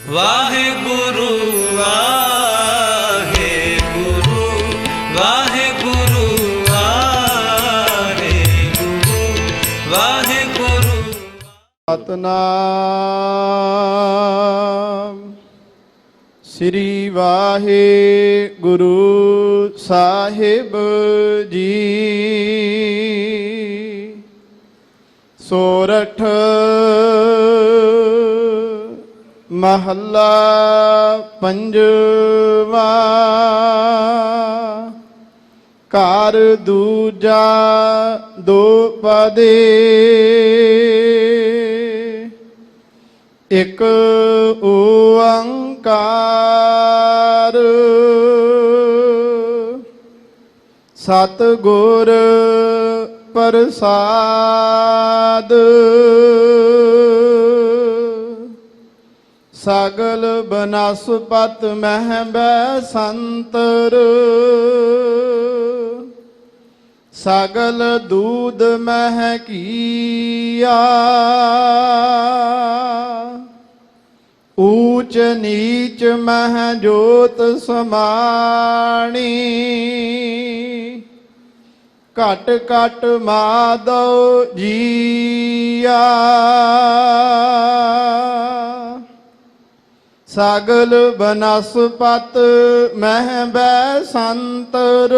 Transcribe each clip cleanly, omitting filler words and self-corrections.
ਵਾਹਿਗੁਰੂ ਵਾਹਿਗੁਰੂ ਵਾਹਿਗੁਰੂ ਵਾਹਿਗੁਰੂ ਵਾਹਿਗੁਰੂ। ਸਤਨਾਮ ਸ੍ਰੀ ਵਾਹਿਗੁਰੂ ਸਾਹਿਬ ਜੀ। ਸੋਰਠ ਮਹੱਲਾ ਪੰਜਵਾ। ਘਰ ਦੂਜਾ ਦੋਪਦੇ, ਇਕ ਓੰਕਾਰ ਸਤਿਗੁਰ ਪ੍ਰਸਾਦ। ਸਗਲ ਬਨਸਪਤ ਮਹਿ ਬੈਸੰਤਰ, ਸਗਲ ਦੂਧ ਮਹਿ ਕੀਆ। ਊਚ ਨੀਚ ਮਹਿ ਜੋਤ ਸਮਾਣੀ, ਘਟ ਘਟ ਮਾਧੋ ਜੀਆ। ਸਗਲ ਬਨਸਪਤ ਮਹਿ ਬੈਸੰਤਰ,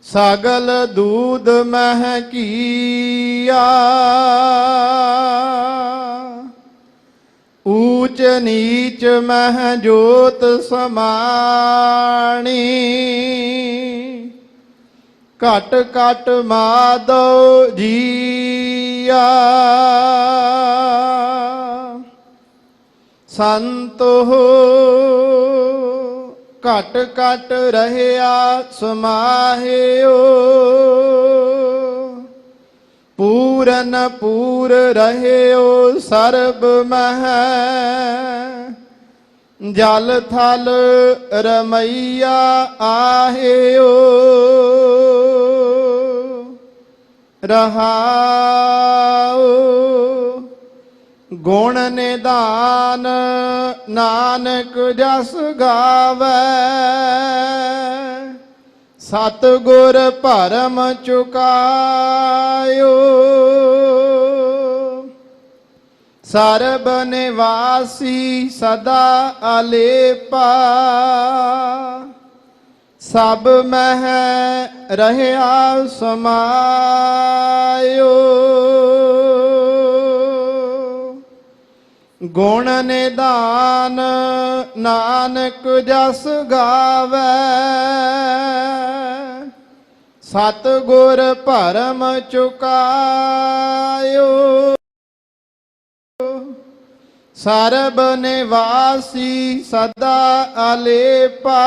ਸਗਲ ਦੂਧ ਮਹਿ ਕੀਆ। ਊਚ ਨੀਚ ਮਹਿ ਜੋਤ ਸਮਾਣੀ, ਘਟ ਘਟ ਮਾਧੋ ਜੀਆ। ਸੰਤੋ ਘਟ ਘਟ ਰਹਿਆ ਸਮਾਹਿਓ, ਪੂਰਨ ਪੂਰ ਰਹਿਓ ਸਰਬ ਮਹਿ। ਜਲ ਥਲ ਰਮਈਆ ਆਹਿਓ, ਰਹਾਉ ਗੁਣ ਨਿਧਾਨ ਨਾਨਕ ਜਸ ਗਾਵੈ। ਸਤਿਗੁਰ ਭਰਮ ਚੁਕਾਇਓ, ਸਰਬ ਨਿਵਾਸੀ ਸਦਾ ਅਲੇਪਾ। ਸਭ ਮਹਿ ਰਹਿਆ ਸਮਾਇਓ, ਗੁਣ ਨਿਧਾਨ ਨਾਨਕ ਜਸ ਗਾਵੈ। ਸਤਿਗੁਰ ਭਰਮ ਚੁਕਾਇਓ, ਸਰਬ ਨਿਵਾਸੀ ਸਦਾ ਅਲੇਪਾ।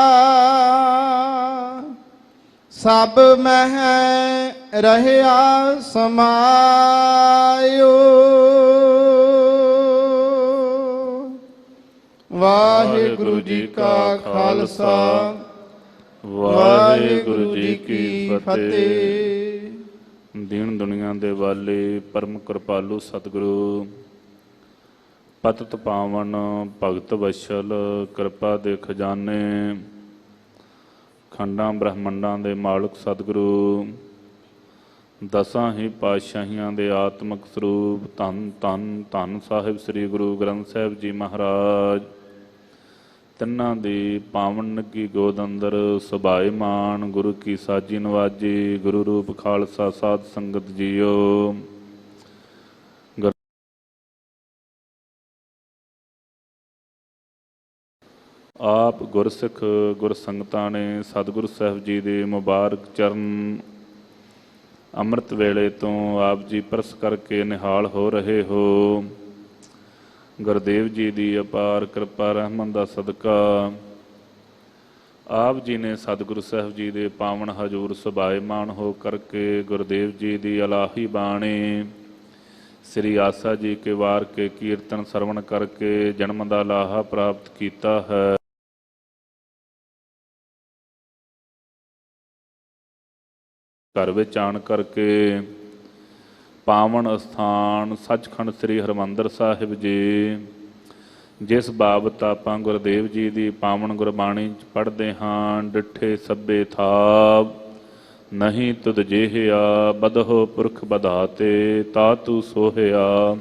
ਸਭ ਮਹਿ ਰਹਿਆ ਸਮਾਇਓ। ਵਾਹਿਗੁਰੂ ਜੀ ਕਾ ਖਾਲਸਾ, ਵਾਹਿਗੁਰੂ ਜੀ ਕੀ ਫਤਿਹ। ਦੀਨ ਦੁਨੀਆ ਦੇ ਵਾਲੇ ਪਰਮ ਕਿਰਪਾਲੂ ਸਤਿਗੁਰੂ, ਪਤਿਤ ਪਾਵਨ ਭਗਤ ਵਸ਼ਲ, ਕਿਰਪਾ ਦੇ ਖਜ਼ਾਨੇ, ਖੰਡਾਂ ਬ੍ਰਹਮੰਡਾਂ ਦੇ ਮਾਲਕ ਸਤਿਗੁਰੂ, ਦਸਾਂ ਹੀ ਪਾਤਸ਼ਾਹੀਆਂ ਦੇ ਆਤਮਿਕ ਸਰੂਪ, ਧੰਨ ਧੰਨ ਧੰਨ ਸਾਹਿਬ ਸ੍ਰੀ ਗੁਰੂ ਗ੍ਰੰਥ ਸਾਹਿਬ ਜੀ ਮਹਾਰਾਜ, ਤਿੰਨਾਂ ਦੀ ਪਾਵਨ ਨੱਗੀ ਗੋਦ ਅੰਦਰ ਸੁਭਾਏਮਾਨ ਗੁਰੂ ਕੀ ਸਾਜੀ ਨਵਾਜੀ। ਗੁਰੂ ਰੂਪ ਖਾਲਸਾ ਸਾਧ ਸੰਗਤ ਜੀਓ। ਆਪ ਗੁਰਸਿੱਖ ਗੁਰ ਸੰਗਤਾਂ ਨੇ ਸਤਿਗੁਰੂ ਸਾਹਿਬ ਜੀ ਦੇ ਮੁਬਾਰਕ ਚਰਨ ਅੰਮ੍ਰਿਤ ਵੇਲੇ ਤੋਂ ਆਪ ਜੀ ਪਰਸ ਕਰਕੇ ਨਿਹਾਲ ਹੋ ਰਹੇ ਹੋ। ਗੁਰਦੇਵ ਜੀ ਦੀ ਅਪਾਰ ਕਿਰਪਾ ਰਹਿਮਤ ਦਾ ਸਦਕਾ ਆਪ ਜੀ ਨੇ ਸਤਿਗੁਰੂ ਸਾਹਿਬ ਜੀ ਦੇ ਪਾਵਨ ਹਜ਼ੂਰ ਸੁਭਾਏਮਾਨ ਹੋ ਕਰਕੇ ਗੁਰਦੇਵ ਜੀ ਦੀ ਇਲਾਹੀ ਬਾਣੀ ਸ੍ਰੀ ਆਸਾ ਜੀ ਕੇ ਵਾਰ ਕੇ ਕੀਰਤਨ ਸਰਵਣ ਕਰਕੇ ਜਨਮ ਦਾ ਲਾਹਾ ਪ੍ਰਾਪਤ ਕੀਤਾ ਹੈ। ਘਰ ਵਿੱਚ ਆਣ ਕਰਕੇ ਪਾਵਨ ਅਸਥਾਨ ਸੱਚਖੰਡ ਸ੍ਰੀ ਹਰਿਮੰਦਰ ਸਾਹਿਬ ਜੀ, ਜਿਸ ਬਾਬਤ ਆਪਾਂ ਗੁਰਦੇਵ ਜੀ ਦੀ ਪਾਵਨ ਗੁਰਬਾਣੀ 'ਚ ਪੜ੍ਹਦੇ ਹਾਂ। ਡਿਠੇ ਸਭੇ ਥਾਵ ਨਹੀਂ ਤੁਧ ਜੇਹਿਆ, ਬਦਹੁ ਪੁਰਖ ਬਧਾਤੇ ਤਾ ਤੂ ਸੋਹਿਆ।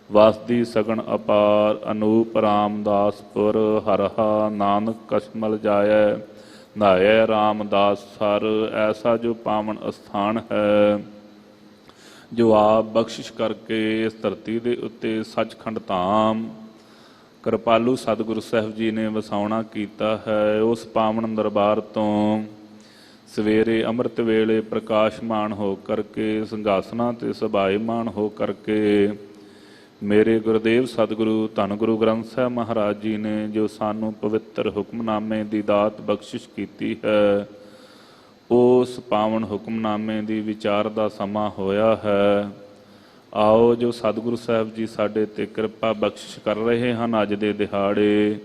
ਵਾਸਦੀ ਸਗਣ ਅਪਾਰ ਅਨੂਪ ਰਾਮਦਾਸਪੁਰ, ਹਰਹਾ ਨਾਨਕ ਕਸ਼ਮਲ ਜਾਇ ਨਾਇ ਰਾਮਦਾਸ ਸਰ। ਐਸਾ ਜੋ ਪਾਵਨ ਅਸਥਾਨ ਹੈ, ਜੋ ਆਪ ਬਖਸ਼ਿਸ਼ ਕਰਕੇ ਇਸ ਧਰਤੀ ਦੇ ਉੱਤੇ ਸੱਚਖੰਡ ਧਾਮ ਕਿਰਪਾਲੂ ਸਤਿਗੁਰੂ ਸਾਹਿਬ ਜੀ ਨੇ ਵਸਾਉਣਾ ਕੀਤਾ ਹੈ। ਉਸ ਪਾਵਨ ਦਰਬਾਰ ਤੋਂ ਸਵੇਰੇ ਅੰਮ੍ਰਿਤ ਵੇਲੇ ਪ੍ਰਕਾਸ਼ਮਾਨ ਹੋ ਕਰਕੇ, ਸਿੰਘਾਸਨਾਂ 'ਤੇ ਸਭਾਇਮਾਨ ਹੋ ਕਰਕੇ ਮੇਰੇ ਗੁਰਦੇਵ ਸਤਿਗੁਰੂ ਧੰਨ ਗੁਰੂ ਗ੍ਰੰਥ ਸਾਹਿਬ ਮਹਾਰਾਜ ਜੀ ਨੇ ਜੋ ਸਾਨੂੰ ਪਵਿੱਤਰ ਹੁਕਮਨਾਮੇ ਦੀ ਦਾਤ ਬਖਸ਼ਿਸ਼ ਕੀਤੀ ਹੈ, ਉਸ ਪਾਵਨ ਹੁਕਮਨਾਮੇ ਦੀ ਵਿਚਾਰ ਦਾ ਸਮਾਂ ਹੋਇਆ ਹੈ। ਆਓ ਜੋ ਸਤਿਗੁਰੂ ਸਾਹਿਬ ਜੀ ਸਾਡੇ 'ਤੇ ਕਿਰਪਾ ਬਖਸ਼ਿਸ਼ ਕਰ ਰਹੇ ਹਨ, ਅੱਜ ਦੇ ਦਿਹਾੜੇ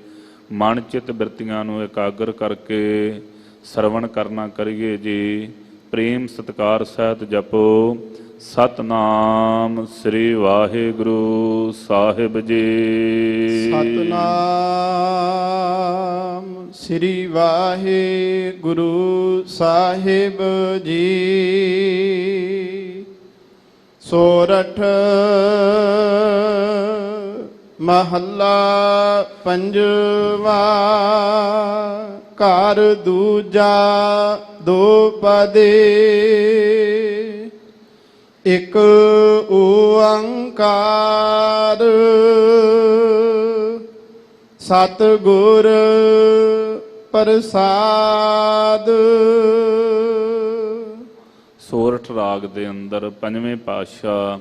ਮਨ ਚਿੱਤ ਬਿਰਤੀਆਂ ਨੂੰ ਇਕਾਗਰ ਕਰਕੇ ਸਰਵਣ ਕਰਨਾ ਕਰੀਏ ਜੀ। ਪ੍ਰੇਮ ਸਤਿਕਾਰ ਸਹਿਤ ਜਪੋ ਸਤਨਾਮ ਸ੍ਰੀ ਵਾਹਿਗੁਰੂ ਸਾਹਿਬ ਜੀ। ਸਤਨਾਮ ਸ੍ਰੀ ਵਾਹਿਗੁਰੂ ਸਾਹਿਬ ਜੀ। ਸੋਰਠ ਮਹੱਲਾ ਪੰਜਵਾ। ਘਰ ਦੂਜਾ ਦੋਪਦੇ, ਇਕ ਓੰਕਾਰ ਸਤਿਗੁਰ ਪ੍ਰਸਾਦ। ਸੋਰਠ ਰਾਗ ਦੇ ਅੰਦਰ ਪੰਜਵੇਂ ਪਾਤਸ਼ਾਹ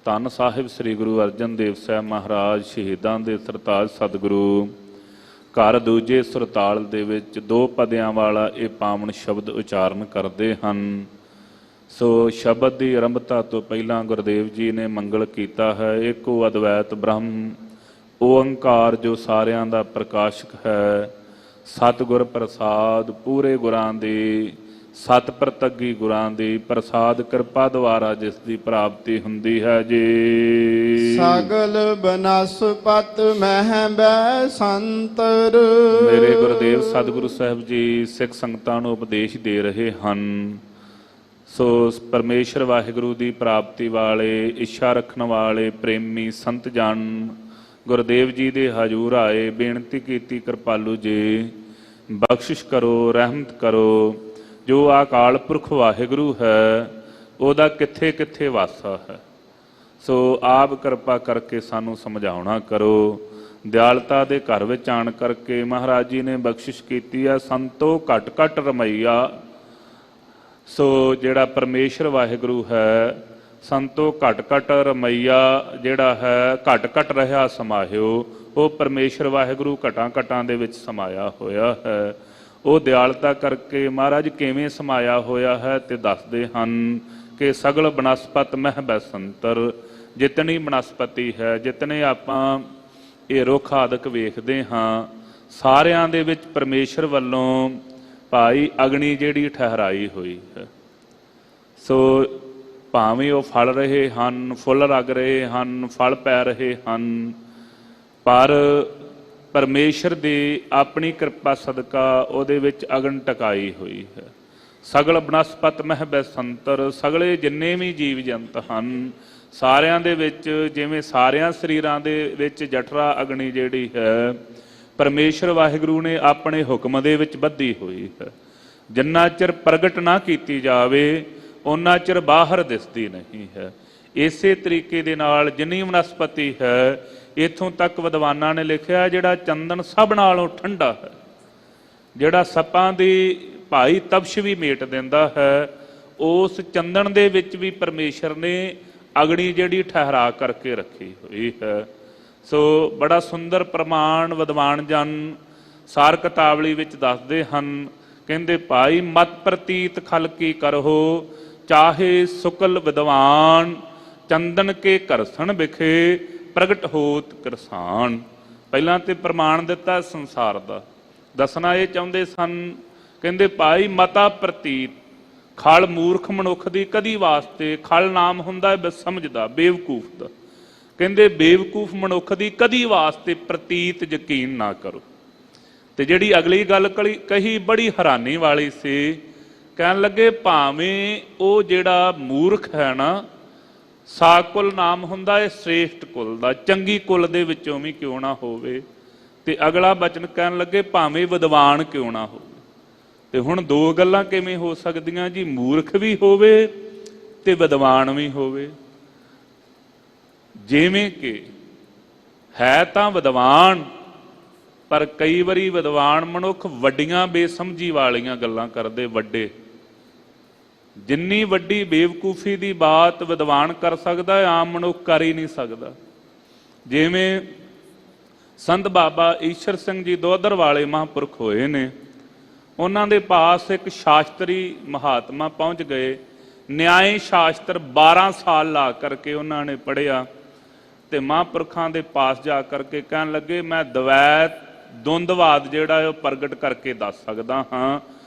ਧੰਨ ਸਾਹਿਬ ਸ੍ਰੀ ਗੁਰੂ ਅਰਜਨ ਦੇਵ ਸਾਹਿਬ ਮਹਾਰਾਜ ਸ਼ਹੀਦਾਂ ਦੇ ਸਰਤਾਜ ਸਤਿਗੁਰੂ ਘਰ ਦੂਜੇ ਸੁਰਤਾਲ ਦੇ ਵਿੱਚ ਦੋ ਪਦਿਆਂ ਵਾਲਾ ਇਹ ਪਾਵਨ ਸ਼ਬਦ ਉਚਾਰਨ ਕਰਦੇ ਹਨ। ਸੋ ਸ਼ਬਦ ਦੀ ਆਰੰਭਤਾ ਤੋਂ ਪਹਿਲਾਂ ਗੁਰਦੇਵ ਜੀ ਨੇ ਮੰਗਲ ਕੀਤਾ ਹੈ। ਏਕੋ ਅਦਵੈਤ ਬ੍ਰਹਮ ਓੰਕਾਰ ਜੋ ਸਾਰਿਆਂ ਦਾ ਪ੍ਰਕਾਸ਼ਕ ਹੈ, ਸਤਿਗੁਰ ਪ੍ਰਸਾਦ ਪੂਰੇ ਗੁਰਾਂ ਦੀ, ਸਤ ਪ੍ਰਤੱਗੀ ਗੁਰਾਂ ਦੀ ਪ੍ਰਸਾਦ ਕਿਰਪਾ ਦੁਆਰਾ ਜਿਸ ਦੀ ਪ੍ਰਾਪਤੀ ਹੁੰਦੀ ਹੈ ਜੀ। ਸਗਲ ਬਨਸਪਤ ਮਹਿ ਬੈ ਸੰਤਰ। ਮੇਰੇ ਗੁਰਦੇਵ ਸਤਿਗੁਰੂ ਸਾਹਿਬ ਜੀ ਸਿੱਖ ਸੰਗਤਾਂ ਨੂੰ ਉਪਦੇਸ਼ ਦੇ ਰਹੇ ਹਨ। ਸੋ ਪਰਮੇਸ਼ਰ ਵਾਹਿਗੁਰੂ ਦੀ ਪ੍ਰਾਪਤੀ ਵਾਲੇ, ਇੱਛਾ ਰੱਖਣ ਵਾਲੇ ਪ੍ਰੇਮੀ ਸੰਤ ਜਨ ਗੁਰਦੇਵ ਜੀ ਦੇ ਹਜ਼ੂਰ ਆਏ, ਬੇਨਤੀ ਕੀਤੀ ਕਿਰਪਾਲੂ ਜੀ ਬਖਸ਼ਿਸ਼ ਕਰੋ, ਰਹਿਮਤ ਕਰੋ। ਜੋ ਅਕਾਲ ਪੁਰਖ ਵਾਹਿਗੁਰੂ ਹੈ ਉਹਦਾ ਕਿੱਥੇ ਕਿੱਥੇ ਵਾਸਾ ਹੈ। ਸੋ ਆਪ ਕਿਰਪਾ ਕਰਕੇ ਸਾਨੂੰ ਸਮਝਾਉਣਾ ਕਰੋ। ਦਿਆਲਤਾ ਦੇ ਘਰ ਵਿੱਚ ਆਣ ਕਰਕੇ ਮਹਾਰਾਜ ਜੀ ਨੇ ਬਖਸ਼ਿਸ਼ ਕੀਤੀ ਹੈ, ਸੰਤੋ ਘਟ ਘਟ ਰਮਈਆ। ਸੋ ਜਿਹੜਾ ਪਰਮੇਸ਼ਰ ਵਾਹਿਗੁਰੂ ਹੈ, ਸੰਤੋ ਘਟ ਘਟ ਰਮਈਆ ਜਿਹੜਾ ਹੈ, ਘਟ ਘਟ ਰਿਹਾ ਸਮਾਹਿਓ। ਉਹ ਪਰਮੇਸ਼ਰ ਵਾਹਿਗੁਰੂ ਘਟਾਂ ਘਟਾਂ ਦੇ ਵਿੱਚ ਸਮਾਇਆ ਹੋਇਆ ਹੈ। ਉਹ ਦਿਆਲਤਾ ਕਰਕੇ ਮਹਾਰਾਜ ਕਿਵੇਂ ਸਮਾਇਆ ਹੋਇਆ ਹੈ ਤੇ ਦੱਸਦੇ ਹਨ ਕਿ ਸਗਲ ਬਨਸਪਤ ਮਹਿ ਬੈ ਸੰਤਰ। ਜਿਤਨੀ ਬਨਸਪਤੀ ਹੈ, ਜਿਤਨੇ ਆਪਾਂ ਇਹ ਰੁੱਖ ਆਦਿਕ ਵੇਖਦੇ ਹਾਂ, ਸਾਰਿਆਂ ਦੇ ਵਿੱਚ ਪਰਮੇਸ਼ਰ ਵੱਲੋਂ ਭਾਈ ਅਗਨੀ ਜਿਹੜੀ ਠਹਿਰਾਈ ਹੋਈ ਹੈ। ਸੋ ਭਾਵੇਂ ਉਹ ਫਲ ਰਹੇ ਹਨ, ਫੁੱਲ ਲੱਗ ਰਹੇ ਹਨ, ਫਲ ਪੈ ਰਹੇ ਹਨ, ਪਰ ਪਰਮੇਸ਼ਰ ਦੀ ਆਪਣੀ ਕਿਰਪਾ ਸਦਕਾ ਉਹਦੇ ਵਿੱਚ ਅਗਨ ਟਕਾਈ ਹੋਈ ਹੈ। ਸਗਲ ਬਨਸਪਤ ਮਹਿ ਬੈ ਸੰਤਰ। ਸਗਲੇ ਜਿੰਨੇ ਵੀ ਜੀਵ ਜੰਤ ਹਨ, ਸਾਰਿਆਂ ਦੇ ਵਿੱਚ ਜਿਵੇਂ ਸਾਰਿਆਂ ਸਰੀਰਾਂ ਦੇ ਵਿੱਚ ਜਠਰਾ ਅਗਨੀ ਜਿਹੜੀ ਹੈ, ਪਰਮੇਸ਼ਰ ਵਾਹਿਗੁਰੂ ਨੇ ਆਪਣੇ ਹੁਕਮ ਦੇ ਵਿੱਚ ਬੱਧੀ ਹੋਈ ਹੈ। ਜਿੰਨਾ ਚਿਰ ਪ੍ਰਗਟ ਨਾ ਕੀਤੀ ਜਾਵੇ ਉਹਨਾਂ ਚਿਰ ਬਾਹਰ ਦਿਸਦੀ ਨਹੀਂ ਹੈ। ਇਸੇ ਤਰੀਕੇ ਦੇ ਨਾਲ ਜਿੰਨੀ ਵਨਸਪਤੀ ਹੈ, ਇੱਥੋਂ ਤੱਕ ਵਿਦਵਾਨਾਂ ਨੇ ਲਿਖਿਆ ਜਿਹੜਾ ਚੰਦਨ ਸਭ ਨਾਲੋਂ ਠੰਡਾ ਹੈ, ਜਿਹੜਾ ਸੱਪਾਂ ਦੀ ਭਾਈ ਤਪਸ਼ ਵੀ ਮੇਟ ਦਿੰਦਾ ਹੈ, ਉਸ ਚੰਦਨ ਦੇ ਵਿੱਚ ਵੀ ਪਰਮੇਸ਼ਰ ਨੇ ਅਗਨੀ ਜਿਹੜੀ ਠਹਿਰਾ ਕਰਕੇ ਰੱਖੀ ਹੋਈ ਹੈ। ਸੋ ਬੜਾ ਸੁੰਦਰ ਪ੍ਰਮਾਣ ਵਿਦਵਾਨ ਜਨ ਸਾਰ ਕਿਤਾਵਲੀ ਵਿੱਚ ਦੱਸਦੇ ਹਨ। ਕਹਿੰਦੇ ਭਾਈ ਮਤ ਪ੍ਰਤੀਤ ਖਲ ਕੀ ਕਰੋ, ਚਾਹੇ ਸੁਕਲ ਵਿਦਵਾਨ ਚੰਦਨ ਕੇ ਘਰਸਣ ਵਿਖੇ ਪ੍ਰਗਟ ਹੋਤ ਕਿਰਸਾਨ। ਪਹਿਲਾਂ ਤੇ ਪ੍ਰਮਾਣ ਦਿੱਤਾ ਸੰਸਾਰ ਦਾ, ਦੱਸਣਾ ਇਹ ਚਾਹੁੰਦੇ ਸਨ। ਕਹਿੰਦੇ ਭਾਈ ਮਤਾ ਪ੍ਰਤੀਤ, ਖਲ ਮੂਰਖ ਮਨੁੱਖ ਦੀ ਕਦੀ ਵਾਸਤੇ, ਖਲ ਨਾਮ ਹੁੰਦਾ ਹੈ ਬੇਸਮਝ ਦਾ, ਬੇਵਕੂਫ ਦਾ। ਕਹਿੰਦੇ ਬੇਵਕੂਫ ਮਨੁੱਖ ਦੀ ਕਦੀ ਵਾਸਤੇ ਪ੍ਰਤੀਤ ਯਕੀਨ ਨਾ ਕਰੋ। ਤੇ ਜਿਹੜੀ ਅਗਲੀ ਗੱਲ ਕਹੀ ਬੜੀ ਹੈਰਾਨੀ ਵਾਲੀ ਸੀ। ਕਹਿਣ ਲੱਗੇ ਭਾਵੇਂ ਉਹ ਜਿਹੜਾ ਮੂਰਖ ਹੈ ਨਾ, ਸਾਕੁਲ ਨਾਮ ਹੁੰਦਾ ਹੈ ਸ੍ਰੇਸ਼ਟ ਕੁਲ ਦਾ, ਚੰਗੀ ਕੁਲ ਦੇ ਵਿੱਚੋਂ ਵੀ ਕਿਉਂ ਨਾ ਹੋਵੇ। ਤੇ ਅਗਲਾ ਬਚਨ ਕਹਿਣ ਲੱਗੇ ਭਾਵੇਂ ਵਿਦਵਾਨ ਕਿਉਂ ਨਾ ਹੋਵੇ। ਤੇ ਹੁਣ ਦੋ ਗੱਲਾਂ ਕਿਵੇਂ ਹੋ ਸਕਦੀਆਂ ਜੀ? ਮੂਰਖ ਵੀ ਹੋਵੇ ਤੇ ਵਿਦਵਾਨ ਵੀ ਹੋਵੇ। ਜਿਵੇਂ ਕਿ ਹੈ ਤਾਂ ਵਿਦਵਾਨ, ਪਰ ਕਈ ਵਾਰੀ ਵਿਦਵਾਨ ਮਨੁੱਖ ਵੱਡੀਆਂ ਬੇਸਮਝੀ ਵਾਲੀਆਂ ਗੱਲਾਂ ਕਰਦੇ। ਵੱਡੇ ਜਿੰਨੀ ਵੱਡੀ ਬੇਵਕੂਫੀ ਦੀ ਬਾਤ ਵਿਦਵਾਨ ਕਰ ਸਕਦਾ, ਆਮ ਮਨੁੱਖ ਕਰ ਹੀ ਨਹੀਂ ਸਕਦਾ। ਜਿਵੇਂ ਸੰਤ ਬਾਬਾ ਈਸ਼ਰ ਸਿੰਘ ਜੀ ਦੋਦਰ ਵਾਲੇ ਮਹਾਂਪੁਰਖ ਹੋਏ ਨੇ, ਉਹਨਾਂ ਦੇ ਪਾਸ ਇੱਕ ਸ਼ਾਸਤਰੀ ਮਹਾਤਮਾ ਪਹੁੰਚ ਗਏ। ਨਿਆਏ ਸ਼ਾਸਤਰ 12 ਸਾਲ ਲਾ ਕਰਕੇ ਉਹਨਾਂ ਨੇ ਪੜ੍ਹਿਆ। ਤੇ ਮਹਾਂਪੁਰਖਾਂ ਦੇ ਪਾਸ ਜਾ ਕਰਕੇ ਕਹਿਣ ਲੱਗੇ ਮੈਂ ਦਵੈਤ ਦੁੰਦਵਾਦ ਜਿਹੜਾ ਹੈ ਉਹ ਪ੍ਰਗਟ ਕਰਕੇ ਦੱਸ ਸਕਦਾ ਹਾਂ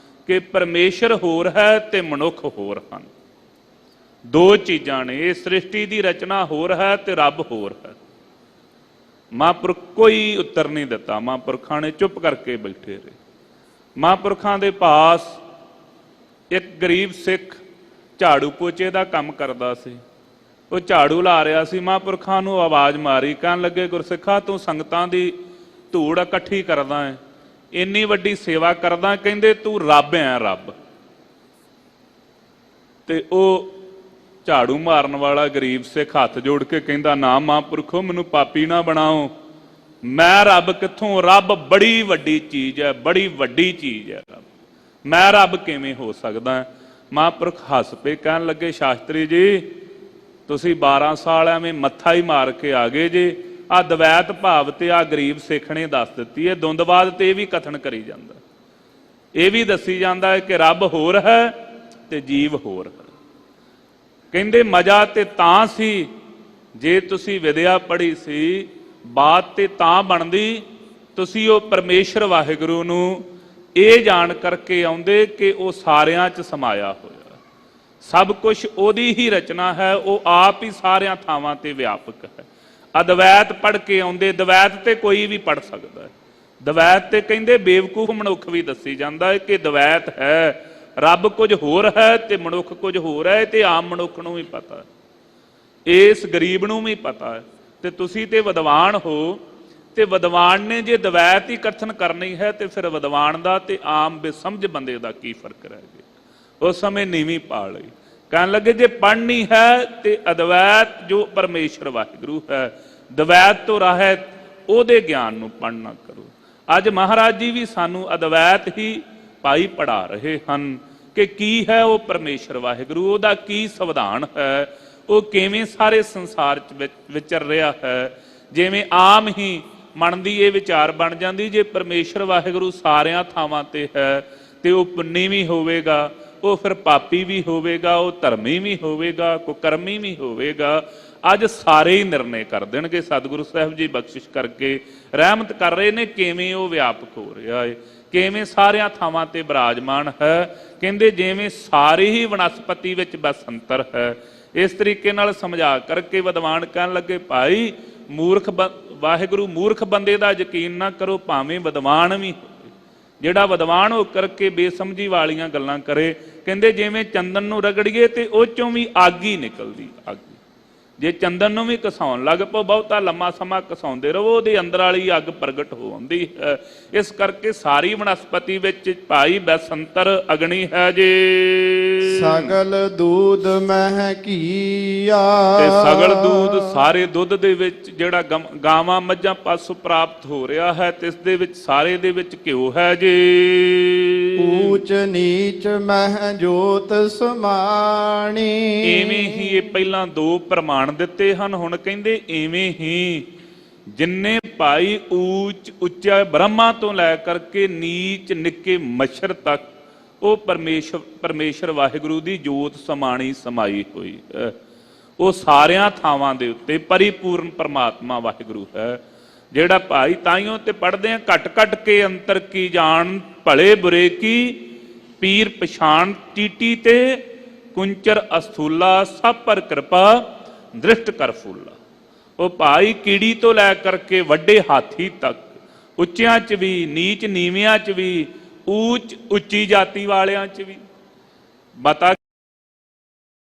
ਕਿ ਪਰਮੇਸ਼ਰ ਹੋਰ ਹੈ ਤੇ ਮਨੁੱਖ ਹੋਰ ਹਨ। ਦੋ ਚੀਜ਼ਾਂ ਨੇ, ਇਹ ਸ੍ਰਿਸ਼ਟੀ ਦੀ ਰਚਨਾ ਹੋਰ ਹੈ ਤੇ ਰੱਬ ਹੋਰ ਹੈ। ਮਹਾਂਪੁਰਖ ਕੋਈ ਉੱਤਰ ਨਹੀਂ ਦਿੱਤਾ। ਮਹਾਂਪੁਰਖਾਂ ਨੇ ਚੁੱਪ ਕਰਕੇ ਬੈਠੇ ਰਹੇ। ਮਹਾਂਪੁਰਖਾਂ ਦੇ ਪਾਸ ਇੱਕ ਗਰੀਬ ਸਿੱਖ ਝਾੜੂ ਪੋਚੇ ਦਾ ਕੰਮ ਕਰਦਾ ਸੀ। ਉਹ ਝਾੜੂ ਲਾ ਰਿਹਾ ਸੀ। ਮਹਾਂਪੁਰਖਾਂ ਨੂੰ ਆਵਾਜ਼ ਮਾਰੀ, ਕਹਿਣ ਲੱਗੇ ਗੁਰਸਿੱਖਾ ਤੂੰ ਸੰਗਤਾਂ ਦੀ ਧੂੜ ਇਕੱਠੀ ਕਰਦਾ ਹੈ, ਇੰਨੀ ਵੱਡੀ ਸੇਵਾ ਕਰਦਾ, ਕਹਿੰਦੇ ਤੂੰ ਰੱਬ ਹੈ ਰੱਬ। ਤੇ ਉਹ ਝਾੜੂ ਮਾਰਨ ਵਾਲਾ ਗਰੀਬ ਸਿੱਖ ਹੱਥ ਜੋੜ ਕੇ ਕਹਿੰਦਾ ਨਾ ਮਹਾਂਪੁਰਖੋ ਮੈਨੂੰ ਪਾਪੀ ਨਾ ਬਣਾਓ, ਮੈਂ ਰੱਬ ਕਿੱਥੋਂ? ਰੱਬ ਬੜੀ ਵੱਡੀ ਚੀਜ਼ ਹੈ, ਬੜੀ ਵੱਡੀ ਚੀਜ਼ ਹੈ ਰੱਬ, ਮੈਂ ਰੱਬ ਕਿਵੇਂ ਹੋ ਸਕਦਾ? ਮਹਾਂਪੁਰਖ ਹੱਸ ਪਏ, ਕਹਿਣ ਲੱਗੇ ਸ਼ਾਸਤਰੀ ਜੀ ਤੁਸੀਂ 12 ਸਾਲ ਐਵੇਂ ਮੱਥਾ ਹੀ ਮਾਰ ਕੇ ਆ ਗਏ ਜੇ। ਆ ਦਵੈਤ ਭਾਵ ਤੇ ਆ ਗਰੀਬ ਸਿੱਖ ਨੇ ਦੱਸ ਦਿੱਤੀ ਹੈ। ਦੁੰਦਵਾਦ ਤੇ ਇਹ ਵੀ ਕਥਨ ਕਰੀ ਜਾਂਦਾ, ਇਹ ਵੀ ਦੱਸੀ ਜਾਂਦਾ ਹੈ ਕਿ ਰੱਬ ਹੋਰ ਹੈ ਤੇ ਜੀਵ ਹੋਰ ਹੈ। ਕਹਿੰਦੇ ਮਜ਼ਾ ਤੇ ਤਾਂ ਸੀ ਜੇ ਤੁਸੀਂ ਵਿਦਿਆ ਪੜ੍ਹੀ ਸੀ, ਬਾਤ ਤੇ ਤਾਂ ਬਣਦੀ ਤੁਸੀਂ ਉਹ ਪਰਮੇਸ਼ਰ ਵਾਹਿਗੁਰੂ ਨੂੰ ਇਹ ਜਾਣ ਕਰਕੇ ਆਉਂਦੇ ਕਿ ਉਹ ਸਾਰਿਆਂ 'ਚ ਸਮਾਇਆ ਹੋਇਆ, ਸਭ ਕੁਝ ਉਹਦੀ ਹੀ ਰਚਨਾ ਹੈ, ਉਹ ਆਪ ਹੀ ਸਾਰਿਆਂ ਥਾਵਾਂ ਤੇ ਵਿਆਪਕ ਹੈ। ਅਦਵੈਤ ਪੜ੍ਹ ਕੇ ਆਉਂਦੇ। ਦਵੈਤ ਤੇ ਕੋਈ ਵੀ ਪੜ੍ਹ ਸਕਦਾ ਹੈ। ਦਵੈਤ ਤੇ ਕਹਿੰਦੇ ਬੇਵਕੂਫ ਮਨੁੱਖ ਵੀ ਦੱਸੀ ਜਾਂਦਾ ਹੈ ਕਿ ਦਵੈਤ ਹੈ, ਰੱਬ ਕੁਝ ਹੋਰ ਹੈ ਤੇ ਮਨੁੱਖ ਕੁਝ ਹੋਰ ਹੈ। ਤੇ ਆਮ ਮਨੁੱਖ ਨੂੰ ਵੀ ਪਤਾ ਹੈ, ਇਸ ਗਰੀਬ ਨੂੰ ਵੀ ਪਤਾ ਹੈ। ਤੇ ਤੁਸੀਂ ਤੇ ਵਿਦਵਾਨ ਹੋ, ਤੇ ਵਿਦਵਾਨ ਨੇ ਜੇ ਦਵੈਤ ਹੀ ਕਥਨ ਕਰਨੀ ਹੈ ਤੇ ਫਿਰ ਵਿਦਵਾਨ ਦਾ ਤੇ ਆਮ ਬੇਸਮਝ ਬੰਦੇ ਦਾ ਕੀ ਫਰਕ ਰਹਿ ਗਿਆ? ਉਸ ਸਮੇਂ ਨੀਵੀਂ ਪਾ ਲਈ। ਕਹਿਣ ਲੱਗੇ ਜੇ ਪੜ੍ਹਨੀ ਹੈ ਤੇ ਅਦਵੈਤ ਜੋ ਪਰਮੇਸ਼ਰ ਵਾਹਿਗੁਰੂ ਹੈ, ਦਵੈਤ ਤੋਂ ਰਹਿਤ ਉਹਦੇ ਗਿਆਨ ਨੂੰ ਪੜ੍ਹਨਾ ਕਰੋ। ਅੱਜ ਮਹਾਰਾਜ ਜੀ ਵੀ ਸਾਨੂੰ ਅਦਵੈਤ ਹੀ ਭਾਈ ਪੜ੍ਹਾ ਰਹੇ ਹਨ ਕਿ ਕੀ ਹੈ ਉਹ ਪਰਮੇਸ਼ਰ ਵਾਹਿਗੁਰੂ, ਉਹਦਾ ਕੀ ਸੰਵਿਧਾਨ ਹੈ, ਉਹ ਕਿਵੇਂ ਸਾਰੇ ਸੰਸਾਰ 'ਚ ਵਿਚਰ ਰਿਹਾ ਹੈ। ਜਿਵੇਂ ਆਮ ਹੀ ਮਨ ਦੀ ਇਹ ਵਿਚਾਰ ਬਣ ਜਾਂਦੀ ਜੇ ਪਰਮੇਸ਼ਰ ਵਾਹਿਗੁਰੂ ਸਾਰਿਆਂ ਥਾਵਾਂ ਤੇ ਹੈ ਤੇ ਉਹ ਪੁੰਨੀ ਵੀ ਹੋਵੇਗਾ, ਉਹ ਫਿਰ ਪਾਪੀ ਵੀ ਹੋਵੇਗਾ, ਉਹ ਧਰਮੀ ਵੀ ਹੋਵੇਗਾ, ਕੁਕਰਮੀ ਵੀ ਹੋਵੇਗਾ। ਅੱਜ ਸਾਰੇ ਹੀ ਨਿਰਣੇ ਕਰ ਦੇਣਗੇ। ਸਤਿਗੁਰੂ ਸਾਹਿਬ ਜੀ ਬਖਸ਼ਿਸ਼ ਕਰਕੇ ਰਹਿਮਤ ਕਰ ਰਹੇ ਨੇ ਕਿਵੇਂ ਉਹ ਵਿਆਪਕ ਹੋ ਰਿਹਾ ਹੈ, ਕਿਵੇਂ ਸਾਰਿਆਂ ਥਾਵਾਂ ਤੇ ਬਿਰਾਜਮਾਨ ਹੈ। ਕਹਿੰਦੇ ਜਿਵੇਂ ਸਾਰੀ ਹੀ ਵਨਸਪਤੀ ਵਿੱਚ ਬਸੰਤਰ ਹੈ। ਇਸ ਤਰੀਕੇ ਨਾਲ ਸਮਝਾ ਕਰਕੇ ਵਿਦਵਾਨ ਕਹਿਣ ਲੱਗੇ ਭਾਈ ਮੂਰਖ ਵਾਹਿਗੁਰੂ ਮੂਰਖ ਬੰਦੇ ਦਾ ਯਕੀਨ ਨਾ ਕਰੋ, ਭਾਵੇਂ ਵਿਦਵਾਨ ਵੀ ਹੋਵੇ। ਜਿਹੜਾ ਵਿਦਵਾਨ ਹੋ ਕਰਕੇ ਬੇਸਮਝੀ ਵਾਲੀਆਂ ਗੱਲਾਂ ਕਰੇ, ਕਹਿੰਦੇ ਜਿਵੇਂ ਚੰਦਨ ਨੂੰ ਰਗੜੀਏ ਤੇ ਉਹ ਚੋਂ ਵੀ ਅੱਗ ਹੀ ਨਿਕਲਦੀ। ਅੱਗ ਜੇ ਚੰਦਨ ਨੂੰ ਵੀ ਘਸਾਉਣ ਲੱਗ ਪਓ, ਬਹੁਤਾ ਲੰਮਾ ਸਮਾਂ ਘਸਾਉਂਦੇ ਰਹੋ, ਉਹਦੇ ਅੰਦਰ ਵਾਲੀ ਅੱਗ ਪ੍ਰਗਟ ਹੋ ਆਉਂਦੀ ਹੈ। ਇਸ ਕਰਕੇ ਸਾਰੀ ਵਨਸਪਤੀ ਵਿੱਚ ਭਾਈ ਬਸੰਤਰ ਅਗਨੀ ਹੈ ਜੀ। ਸਗਲ ਦੂਧ ਮਹਿ ਘੀਆ, ਤੇ ਸਗਲ ਦੂਧ ਸਾਰੇ ਦੁੱਧ ਦੇ ਵਿੱਚ ਜਿਹੜਾ ਗਾਵਾਂ ਮੱਝਾਂ ਪਾਸੋਂ ਪ੍ਰਾਪਤ ਹੋ ਰਿਹਾ ਹੈ, ਤੇ ਇਸ ਦੇ ਵਿੱਚ ਸਾਰੇ ਦੇ ਵਿੱਚ ਘਿਓ ਹੈ ਜੀ। ਊਚ ਨੀਚ ਮਹਿ ਜੋਤ ਸਮਾਣੀ। ਇਵੇਂ ਹੀ ਇਹ ਪਹਿਲਾਂ ਦੋ ਪ੍ਰਮਾਣ ਦਿੱਤੇ ਹਨ। ਹੁਣ ਕਹਿੰਦੇ ਇਵੇਂ ਹੀ ਜਿੰਨੇ ਭਾਈ ਊਚ ਉੱਚਾ ਬ੍ਰਹਮਾ ਤੋਂ ਲੈ ਕਰਕੇ ਨੀਚ ਨਿੱਕੇ ਮੱਛਰ ਤੱਕ ਉਹ ਪਰਮੇਸ਼ਰ ਵਾਹਿਗੁਰੂ ਦੀ ਜੋਤ ਸਮਾਣੀ ਸਮਾਈ ਹੋਈ ਹੈ। ਉਹ ਸਾਰਿਆਂ ਥਾਵਾਂ ਦੇ ਉੱਤੇ ਪਰਿਪੂਰਨ ਪਰਮਾਤਮਾ ਵਾਹਿਗੁਰੂ ਹੈ। ਜਿਹੜਾ ਭਾਈ ਤਾਈਓ ਤੇ ਪੜ੍ਹਦੇ ਆ ਘਟ ਘਟ ਕੇ ਅੰਤਰ ਕੀ ਜਾਣ ਭਲੇ ਬੁਰੇ ਕੀ, ਪੀਰ ਪਛਾਣ ਟੀਟੀ ਤੇ ਕੁੰਚਰ ਅਸਥੂਲਾ ਸਭ ਪਰ ਕਿਰਪਾ ਦ੍ਰਿਸ਼ਟ ਕਰ ਫੂਲਾ। ਉਹ ਭਾਈ ਕੀੜੀ ਤੋਂ ਲੈ ਕਰਕੇ ਵੱਡੇ ਹਾਥੀ ਤੱਕ, ਉੱਚਿਆਂ 'ਚ ਵੀ ਨੀਚ ਨੀਵਿਆਂ 'ਚ ਵੀ, ਉੱਚੀ ਜਾਤੀ ਵਾਲਿਆਂ 'ਚ ਵੀ ਪਤਾ